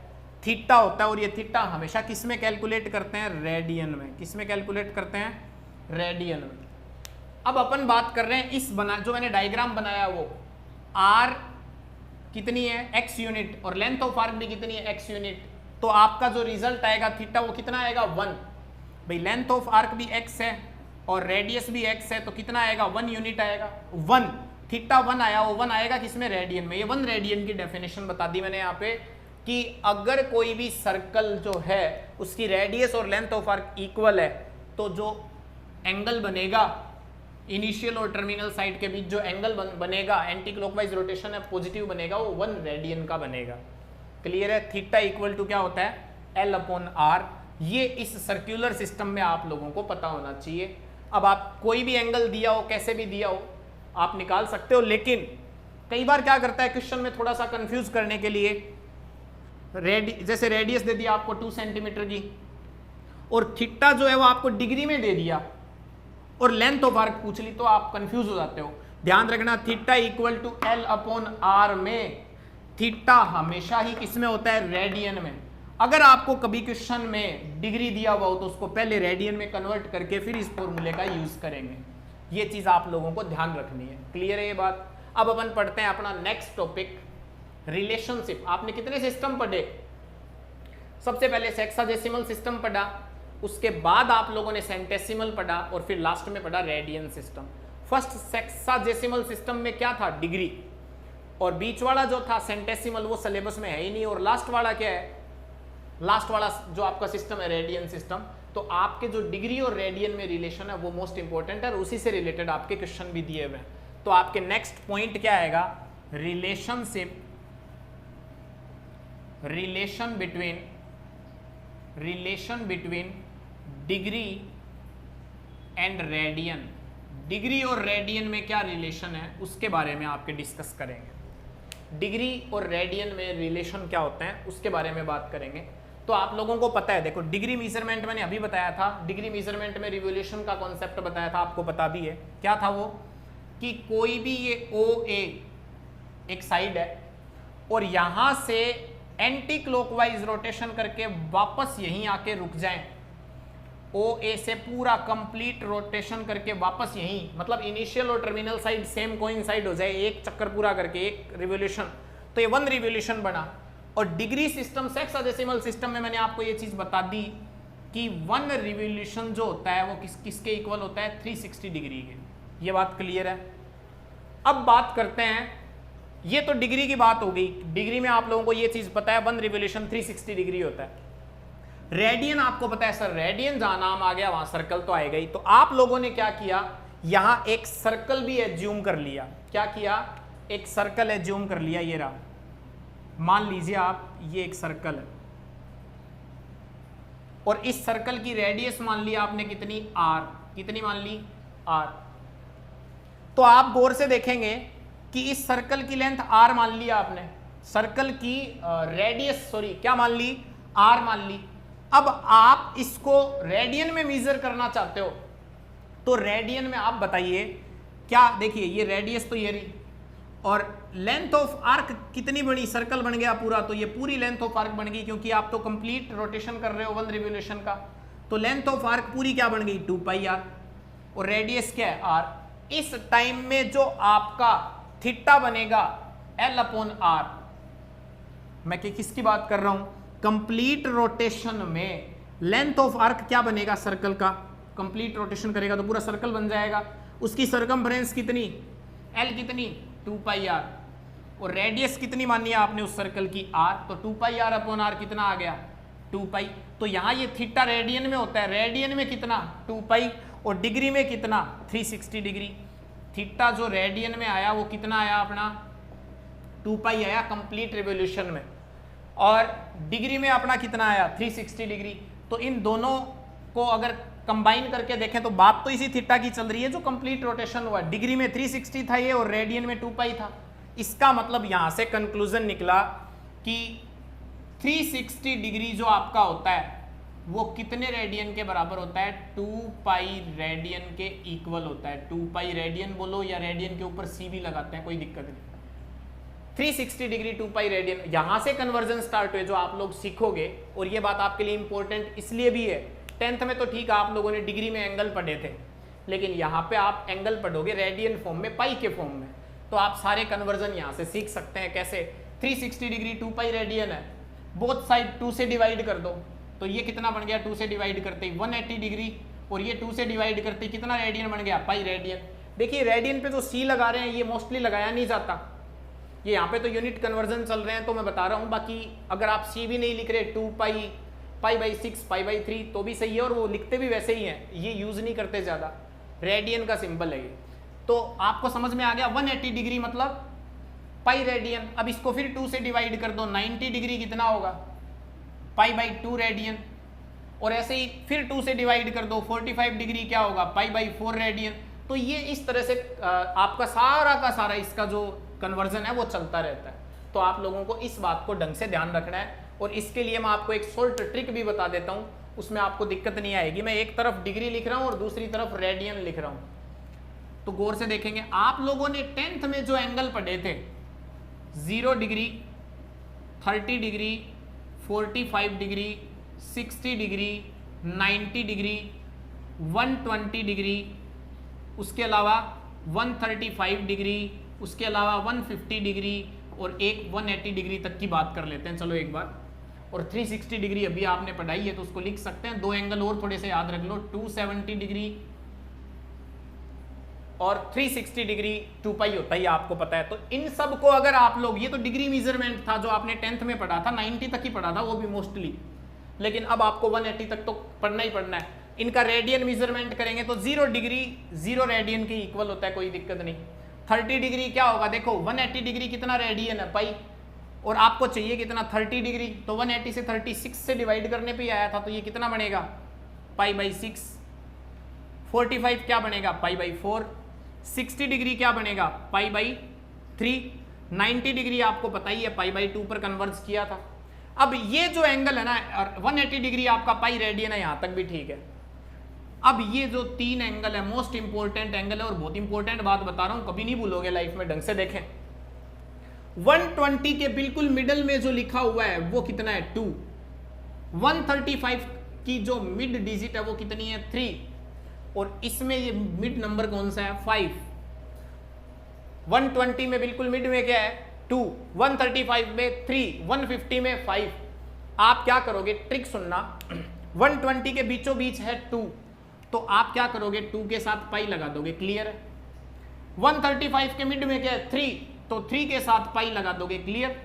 A: थीटा होता है। और ये थीटा हमेशा किस में कैलकुलेट करते हैं? रेडियन में। किस में कैलकुलेट करते हैं? रेडियन में। अब अपन बात कर रहे हैं इस जो मैंने डायग्राम बनाया वो R कितनी है? x यूनिट, और लेंथ ऑफ आर्क भी कितनी है? x unit. तो आपका जो रिजल्ट आएगा थीटा वो कितना आएगा? 1। भाई लेंथ ऑफ आर्क भी x है और रेडियस भी x है, तो कितना आएगा? 1 यूनिट आएगा। 1 थीटा 1 आया, वो 1 आएगा किसमें? रेडियन में। ये 1 रेडियन की डेफिनेशन बता दी मैंने यहाँ पे, कि अगर कोई भी सर्कल जो है उसकी रेडियस और लेंथ ऑफ आर्क इक्वल है, तो जो एंगल बनेगा इनिशियल और टर्मिनल साइड के बीच, जो एंगल बनेगा, एंटी क्लॉकवाइज रोटेशन है, पॉजिटिव बनेगा, वो 1 रेडियन का बनेगा। क्लियर है? थीटा इक्वल टू क्या होता है? L upon R। ये इस सर्कुलर सिस्टम में आप लोगों को पता होना चाहिए। अब आप कोई भी एंगल दिया हो, कैसे भी दिया हो, आप निकाल सकते हो, लेकिन कई बार क्या करता है क्वेश्चन में थोड़ा सा कंफ्यूज करने के लिए, जैसे रेडियस दे दिया आपको 2 सेंटीमीटर की, और थीटा जो है वो आपको डिग्री में दे दिया, और लेंथ ऑफ आर्क पूछ ली, तो आप कंफ्यूज हो जाते हो। ध्यान रखना, theta equal to L upon R में थीटा हमेशा ही किसमें होता है? रेडियन में। अगर आपको कभी क्वेश्चन में डिग्री दिया हुआ हो तो उसको पहले रेडियन में कन्वर्ट करके फिर इस फॉर्मूले का यूज करेंगे। ये चीज आप लोगों को ध्यान रखनी है। क्लियर है ये बात? अब अपन पढ़ते हैं अपना नेक्स्ट टॉपिक, रिलेशनशिप। आपने कितने सिस्टम पढ़े? सबसे पहले सेक्साडेसिमल सिस्टम पढ़ा, उसके बाद आप लोगों ने सेंटेसिमल पढ़ा, और फिर लास्ट में पढ़ा radian system. First sexagesimal system में क्या था? डिग्री। और बीच वाला जो था सेंटेसिमल, वो सिलेबस में है ही नहीं। और लास्ट वाला क्या है? लास्ट वाला जो आपका सिस्टम है रेडियन सिस्टम। तो आपके जो डिग्री और रेडियन में रिलेशन है वो मोस्ट इंपॉर्टेंट है, और उसी से रिलेटेड आपके क्वेश्चन भी दिए हुए हैं। तो आपके नेक्स्ट पॉइंट क्या आएगा? Relationship, relation between degree and radian. Degree और रेडियन में क्या रिलेशन है उसके बारे में आपके डिस्कस करेंगे। डिग्री और रेडियन में रिलेशन क्या होते हैं उसके बारे में बात करेंगे। तो आप लोगों को पता है, देखो डिग्री मेजरमेंट मैंने अभी बताया था, डिग्री मेजरमेंट में रिवोल्यूशन का कॉन्सेप्ट बताया था, आपको पता भी है। क्या था वो कि कोई भी ये OA एक साइड है और यहां से एंटी क्लॉकवाइज रोटेशन करके वापस यहीं आके रुक जाएं, OA से पूरा कंप्लीट रोटेशन करके वापस यहीं, मतलब इनिशियल और टर्मिनल साइड सेम कोइंसाइड हो जाए, एक चक्कर पूरा करके एक रिवोल्यूशन, तो ये 1 रिवोल्यूशन बना। और डिग्री सिस्टम सेक्साडेसिमल सिस्टम में मैंने आपको ये चीज बता दी कि 1 रिवोल्यूशन जो होता है वो किसके इक्वल होता है, 360 डिग्री के। ये बात क्लियर है। अब बात करते हैं, ये तो डिग्री की बात हो गई, डिग्री में आप लोगों को ये चीज पता है 1 रिवोल्यूशन 360 डिग्री होता है। रेडियन आपको पता है सर, रेडियन जहां नाम आ गया वहां सर्कल तो आएगा ही। तो आप लोगों ने क्या किया, यहां एक सर्कल भी एज्यूम कर लिया। क्या किया, एक सर्कल एज्यूम कर लिया। ये रहा, मान लीजिए आप ये एक सर्कल है और इस सर्कल की रेडियस मान लिया आपने कितनी, R। कितनी मान ली, R। तो आप गौर से देखेंगे कि इस सर्कल की लेंथ R मान लिया आपने, सर्कल की रेडियस क्या मान ली, R मान ली। अब आप इसको रेडियन में मेजर करना चाहते हो तो रेडियन में आप बताइए क्या, देखिए ये रेडियस तो ये रही और लेंथ ऑफ आर्क कितनी बनी, सर्कल बन गया पूरा, तो ये पूरी लेंथ ऑफ आर्क बन गई क्योंकि आप तो कंप्लीट रोटेशन कर रहे हो 1 रिवोल्यूशन का। तो लेंथ ऑफ आर्क पूरी क्या बन गई, 2πr, और रेडियस क्या है, r। इस टाइम में जो आपका थीटा बनेगा L/r, मैं किसकी बात कर रहा हूं, कंप्लीट रोटेशन में लेंथ ऑफ आर्क क्या बनेगा, सर्कल का। कंप्लीट रोटेशन करेगा तो पूरा सर्कल बन जाएगा। उसकी सरकमफ्रेंस कितनी, L कितनी, 2πr, और रेडियस कितनी मानी है आपने उस सर्कल की, r। तो 2πr/r कितना आ गया, 2π। तो यहां ये थीटा रेडियन में होता है, रेडियन में कितना, 2π, और डिग्री में कितना, 360 डिग्री। थीटा जो रेडियन में आया वो कितना आया अपना, 2π आया कंप्लीट रिवोल्यूशन में, और डिग्री में अपना कितना आया, 360 डिग्री। तो इन दोनों को अगर कंबाइन करके देखें तो बात तो इसी थीटा की चल रही है जो कंप्लीट रोटेशन हुआ। डिग्री में 360 था ये और रेडियन में 2π था। इसका मतलब यहां से कंक्लूजन निकला कि 360 डिग्री जो आपका होता है वो कितने रेडियन के बराबर होता है, 2π रेडियन के इक्वल होता है। 2π रेडियन बोलो या रेडियन के ऊपर c भी लगाते हैं, कोई दिक्कत नहीं। 360 डिग्री 2π रेडियन, यहां से कन्वर्जन स्टार्ट हुए जो आप लोग सीखोगे। और ये बात आपके लिए इंपॉर्टेंट इसलिए भी है, 10th में तो ठीक है आप लोगों ने डिग्री में एंगल पढ़े थे, लेकिन यहाँ पे आप एंगल पढ़ोगे रेडियन फॉर्म में, पाई के फॉर्म में, तो आप सारे कन्वर्जन यहाँ से सीख सकते हैं। कैसे, 360 डिग्री 2π रेडियन है, बोथ साइड 2 से डिवाइड कर दो, तो ये कितना बन गया, 2 से डिवाइड करते ही 180 डिग्री, और ये 2 से डिवाइड करते ही कितना रेडियन बन गया, पाई रेडियन। देखिए रेडियन पे जो c लगा रहे हैं ये मोस्टली लगाया नहीं जाता, ये यहाँ पे तो यूनिट कन्वर्जन चल रहे हैं तो मैं बता रहा हूँ। बाकी अगर आप c भी नहीं लिख रहे, 2π, π/6, π/3 तो भी सही है, और वो लिखते भी वैसे ही हैं, ये यूज नहीं करते ज्यादा, रेडियन का सिंबल है ये। तो आपको समझ में आ गया, 180 डिग्री मतलब पाई रेडियन। अब इसको फिर 2 से डिवाइड कर दो, 90 डिग्री कितना होगा, π/2 रेडियन, और ऐसे ही फिर 2 से डिवाइड कर दो, 45 डिग्री क्या होगा, π/4 रेडियन। तो ये इस तरह से आपका सारा का सारा इसका जो कन्वर्जन है वो चलता रहता है। तो आप लोगों को इस बात को ढंग से ध्यान रखना है, और इसके लिए मैं आपको एक शॉर्ट ट्रिक भी बता देता हूं, उसमें आपको दिक्कत नहीं आएगी। मैं एक तरफ डिग्री लिख रहा हूं और दूसरी तरफ रेडियन लिख रहा हूं। तो गौर से देखेंगे, आप लोगों ने 10th में जो एंगल पढ़े थे, 0 degree, 30 degree, 45 degree, 60 degree, 90 degree, 120 degree, उसके अलावा 135 डिग्री, उसके अलावा 150 डिग्री, और एक 180 डिग्री तक की बात कर लेते हैं चलो एक बार। और 360 डिग्री अभी आपने पढ़ाई है तो उसको लिख सकते हैं। 2 एंगल और थोड़े से याद रख लो, 270 डिग्री और 360 डिग्री 2π होता है, आपको पता है। तो इन सब को अगर आप लोग, ये तो डिग्री मेजरमेंट था जो आपने 10th में पढ़ा था, 90 तक ही पढ़ा था वो भी मोस्टली, लेकिन अब आपको 180 तक तो पढ़ना ही पढ़ना है। इनका रेडियन मेजरमेंट करेंगे तो 0 डिग्री 0 रेडियन के इक्वल होता है, कोई दिक्कत नहीं। 30 डिग्री क्या होगा, देखो 180 डिग्री कितना रेडियन है, पाई, और आपको चाहिए कितना 30 डिग्री, तो 180 से 36 से डिवाइड करने पे ही आया था, तो ये कितना बनेगा पाई बाई 6। 45 क्या बनेगा पाई बाई 4। 60 डिग्री क्या बनेगा पाई बाई 3। 90 डिग्री आपको पता ही है पाई बाई 2 पर कन्वर्ज किया था। अब ये जो एंगल है ना, 180 डिग्री आपका पाई रेडियन है, यहां तक भी ठीक है। अब ये जो 3 एंगल है, मोस्ट इंपॉर्टेंट एंगल है, और बहुत इंपॉर्टेंट बात बता रहा हूं, कभी नहीं भूलोगे लाइफ में, ढंग से देखें। 120 के बिल्कुल मिडल में जो लिखा हुआ है वो कितना है 2। 135 की जो मिड डिजिट है वो कितनी है 3, और इसमें ये मिड नंबर कौन सा है 5। 120 में बिल्कुल मिड में क्या है 2, 135 में 3, 150 में 5। आप क्या करोगे, ट्रिक सुनना, 120 के बीचों बीच है 2, तो आप क्या करोगे 2 के साथ पाई लगा दोगे, क्लियर है। 135 के मिड में क्या है 3, तो 3 के साथ पाई लगा दोगे, क्लियर।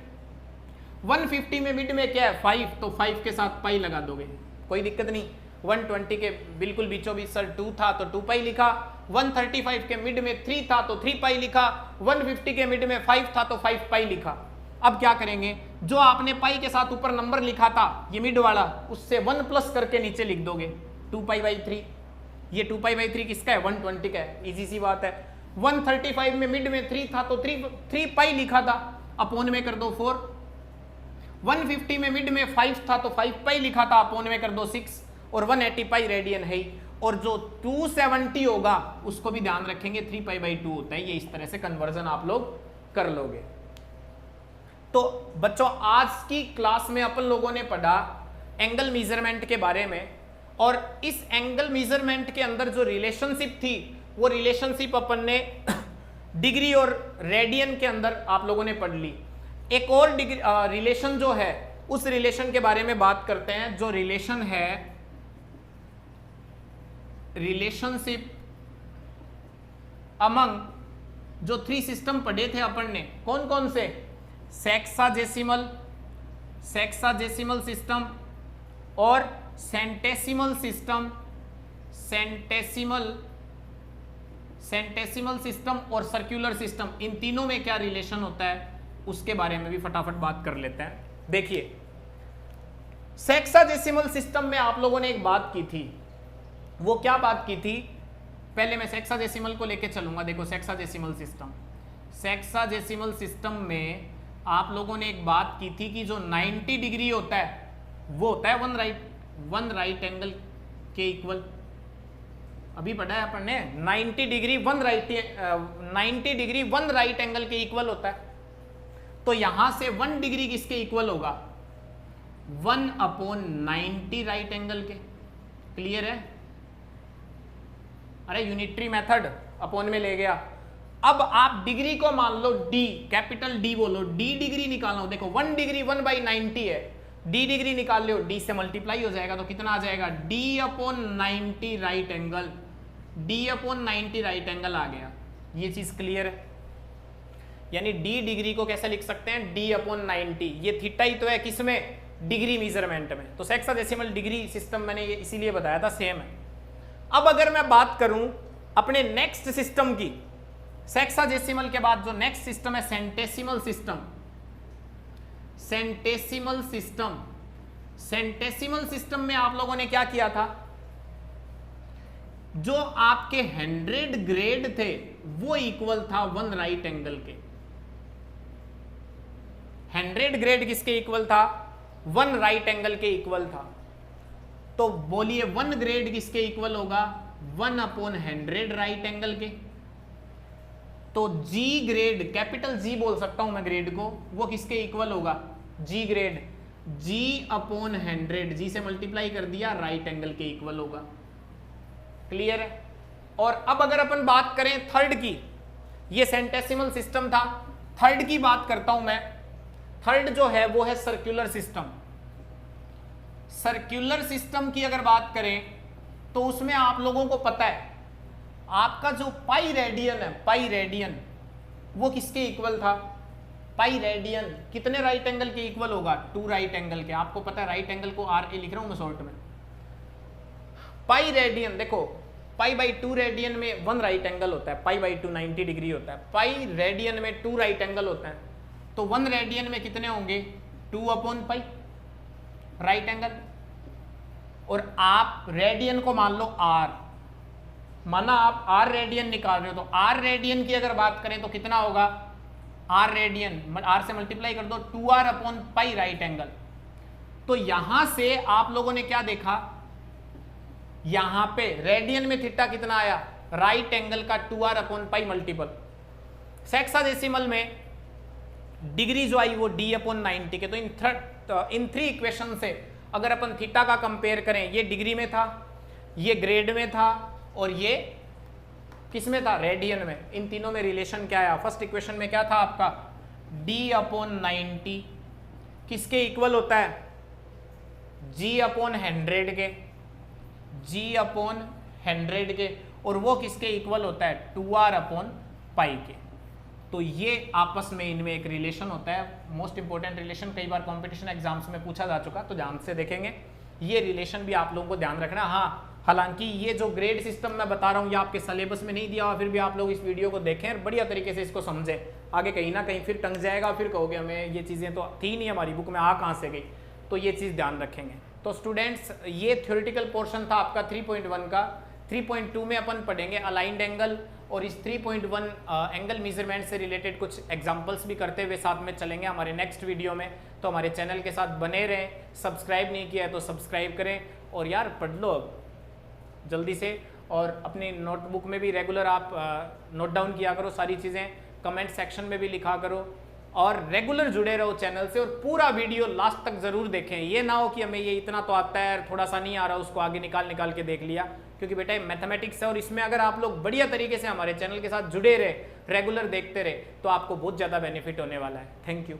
A: 150 में मिड में क्या है 5, तो 5 के साथ पाई लगा दोगे, कोई दिक्कत नहीं। 120 के बिल्कुल बीचों बीच सर 2 था तो 2 पाई लिखा, 135 के मिड में 3 था तो 3 पाई लिखा, 150 के मिड में 5 था तो 5 पाई लिखा। अब क्या करेंगे, जो आपने पाई के साथ ऊपर नंबर लिखा था ये मिड वाला, उससे 1 प्लस करके नीचे लिख दोगे 2 पाई बाई 3। ये 2 पाई बाई 3 किसका है 120 का है, इजी सी बात है। 135 में मिड में 3 था तो 3 पाई लिखा था, अपोन में कर दो 4। 150 में मिड में 5 था तो 5 पाई लिखा था, अपोन में कर दो 6, और 180 पाई रेडियन है। और जो 270 होगा उसको भी ध्यान रखेंगे 3 पाई बाई 2 होता है। ये इस तरह से कन्वर्जन आप लोग कर लोगे। तो बच्चों आज की क्लास में अपन लोगों ने पढ़ा एंगल मेजरमेंट के बारे में, और इस एंगल मेजरमेंट के अंदर जो रिलेशनशिप थी वो रिलेशनशिप अपन ने डिग्री और रेडियन के अंदर आप लोगों ने पढ़ ली। एक और रिलेशन जो है उस रिलेशन के बारे में बात करते हैं, जो रिलेशन है रिलेशनशिप अमंग जो 3 सिस्टम पढ़े थे अपन ने, कौन कौन से, सेक्साजेसिमल सिस्टम और सेंटेसिमल सिस्टम, सेंटेसिमल सिस्टम और सर्कुलर सिस्टम। इन तीनों में क्या रिलेशन होता है उसके बारे में भी फटाफट बात कर लेते हैं। देखिए सेक्साजेसिमल सिस्टम में आप लोगों ने एक बात की थी, वो क्या बात की थी, पहले मैं सेक्साजेसिमल को लेके चलूंगा। देखो सेक्साजेसिमल सिस्टम में आप लोगों ने एक बात की थी कि जो 90 डिग्री होता है वो होता है वन राइट एंगल के इक्वल। अभी पढ़ा है अपन ने 90 डिग्री वन राइट एंगल के इक्वल होता है। तो यहां से 1 डिग्री किसके इक्वल होगा 1/90 राइट एंगल के, क्लियर है। अरे यूनिटरी मेथड अपोन में ले गया। अब आप डिग्री को मान लो डी, कैपिटल डी बोलो, डी डिग्री निकालना हो। देखो 1 डिग्री 1/90 है, डी डिग्री निकाल लो, डी से मल्टीप्लाई हो जाएगा तो कितना आ जाएगा d/90 right angle, d/90 right angle आ गया। ये चीज क्लियर है। यानी डी डिग्री को कैसे लिख सकते हैं d/90, ये थीटा ही तो है किसमें डिग्री मेजरमेंट में। तो सेक्साडेसिमल डिग्री सिस्टम मैंने ये इसीलिए बताया था सेम है। अब अगर मैं बात करूं अपने नेक्स्ट सिस्टम की, सेक्साडेसिमल के बाद जो नेक्स्ट सिस्टम है सेंटेसिमल सिस्टम में आप लोगों ने क्या किया था, जो आपके 100 ग्रेड थे वो इक्वल था 1 राइट एंगल के। 100 ग्रेड किसके इक्वल था 1 राइट एंगल के इक्वल था। तो बोलिए 1 ग्रेड किसके इक्वल होगा 1/100 राइट एंगल के। तो G ग्रेड, कैपिटल G बोल सकता हूं मैं ग्रेड को, वो किसके इक्वल होगा G ग्रेड, G/100, G से मल्टीप्लाई कर दिया, राइट एंगल के इक्वल होगा, क्लियर है। और अब अगर अपन बात करें थर्ड की, ये सेंटेसिमल सिस्टम था, थर्ड की बात करता हूं मैं। थर्ड जो है वो है सर्कुलर सिस्टम। सर्कुलर सिस्टम की अगर बात करें तो उसमें आप लोगों को पता है आपका जो पाई रेडियन है, पाई रेडियन वो किसके इक्वल था, पाई रेडियन कितने राइट एंगल के इक्वल होगा 2 राइट एंगल के। आपको पता है राइट एंगल को RA लिख रहा हूं मैं शॉर्ट में। पाई रेडियन, देखो पाई बाई 2 रेडियन में 1 राइट एंगल होता है, पाई बाई 2 90 डिग्री होता है, पाई रेडियन में 2 राइट एंगल होता है, तो 1 रेडियन में कितने होंगे 2 अपॉन पाई राइट एंगल। और आप रेडियन को मान लो r, माना आप r रेडियन निकाल रहे हो, तो r रेडियन की अगर बात करें तो कितना होगा r रेडियन, r से मल्टीप्लाई कर दो 2r upon pi right angle. तो यहां से आप लोगों ने क्या देखा, यहां पे रेडियन में थीटा कितना आया, राइट एंगल का 2r upon pi multiple, hexadecimal में डिग्री जो आई वो d अपॉन 90 के। तो इन 3 इक्वेशन से अगर अपन थीटा का कंपेयर करें, ये डिग्री में था, ये ग्रेड में था, और ये किस में था, रेडियन में। इन तीनों में रिलेशन क्या आया, फर्स्ट इक्वेशन में क्या था आपका d अपॉन 90 किसके इक्वल होता है, g अपॉन 100 के, g अपॉन 100 के, और वो किसके इक्वल होता है 2r अपॉन पाई के। तो ये आपस में इनमें एक रिलेशन होता है, मोस्ट इंपॉर्टेंट रिलेशन, कई बार कंपटीशन एग्जाम्स में पूछा जा चुका, तो ध्यान से देखेंगे। ये रिलेशन भी आप लोगों को ध्यान रखना। हाँ, हालांकि ये जो ग्रेड सिस्टम मैं बता रहा हूँ ये आपके सिलेबस में नहीं दिया हुआ, फिर भी आप लोग इस वीडियो को देखें और बढ़िया तरीके से इसको समझें, आगे कहीं ना कहीं फिर टंग जाएगा, फिर कहोगे हमें ये चीज़ें तो थी नहीं हमारी बुक में, आ कहाँ से गई। तो ये चीज़ ध्यान रखेंगे। तो स्टूडेंट्स ये थ्योरेटिकल पोर्शन था आपका 3.1 का। 3.2 में अपन पढ़ेंगे अलाइंड एंगल, और इस 3.1 एंगल मेजरमेंट से रिलेटेड कुछ एग्जांपल्स भी करते हुए साथ में चलेंगे हमारे नेक्स्ट वीडियो में। तो हमारे चैनल के साथ बने रहें, सब्सक्राइब नहीं किया है तो सब्सक्राइब करें, और यार पढ़ लो अब जल्दी से, और अपनी नोटबुक में भी रेगुलर आप नोट डाउन किया करो सारी चीज़ें, कमेंट सेक्शन में भी लिखा करो, और रेगुलर जुड़े रहो चैनल से, और पूरा वीडियो लास्ट तक ज़रूर देखें। ये ना हो कि हमें ये इतना तो आता है, थोड़ा सा नहीं आ रहा, उसको आगे निकाल के देख लिया, क्योंकि बेटा ये मैथमेटिक्स है, और इसमें अगर आप लोग बढ़िया तरीके से हमारे चैनल के साथ जुड़े रहे, रेगुलर देखते रहे, तो आपको बहुत ज़्यादा बेनिफिट होने वाला है। Thank you.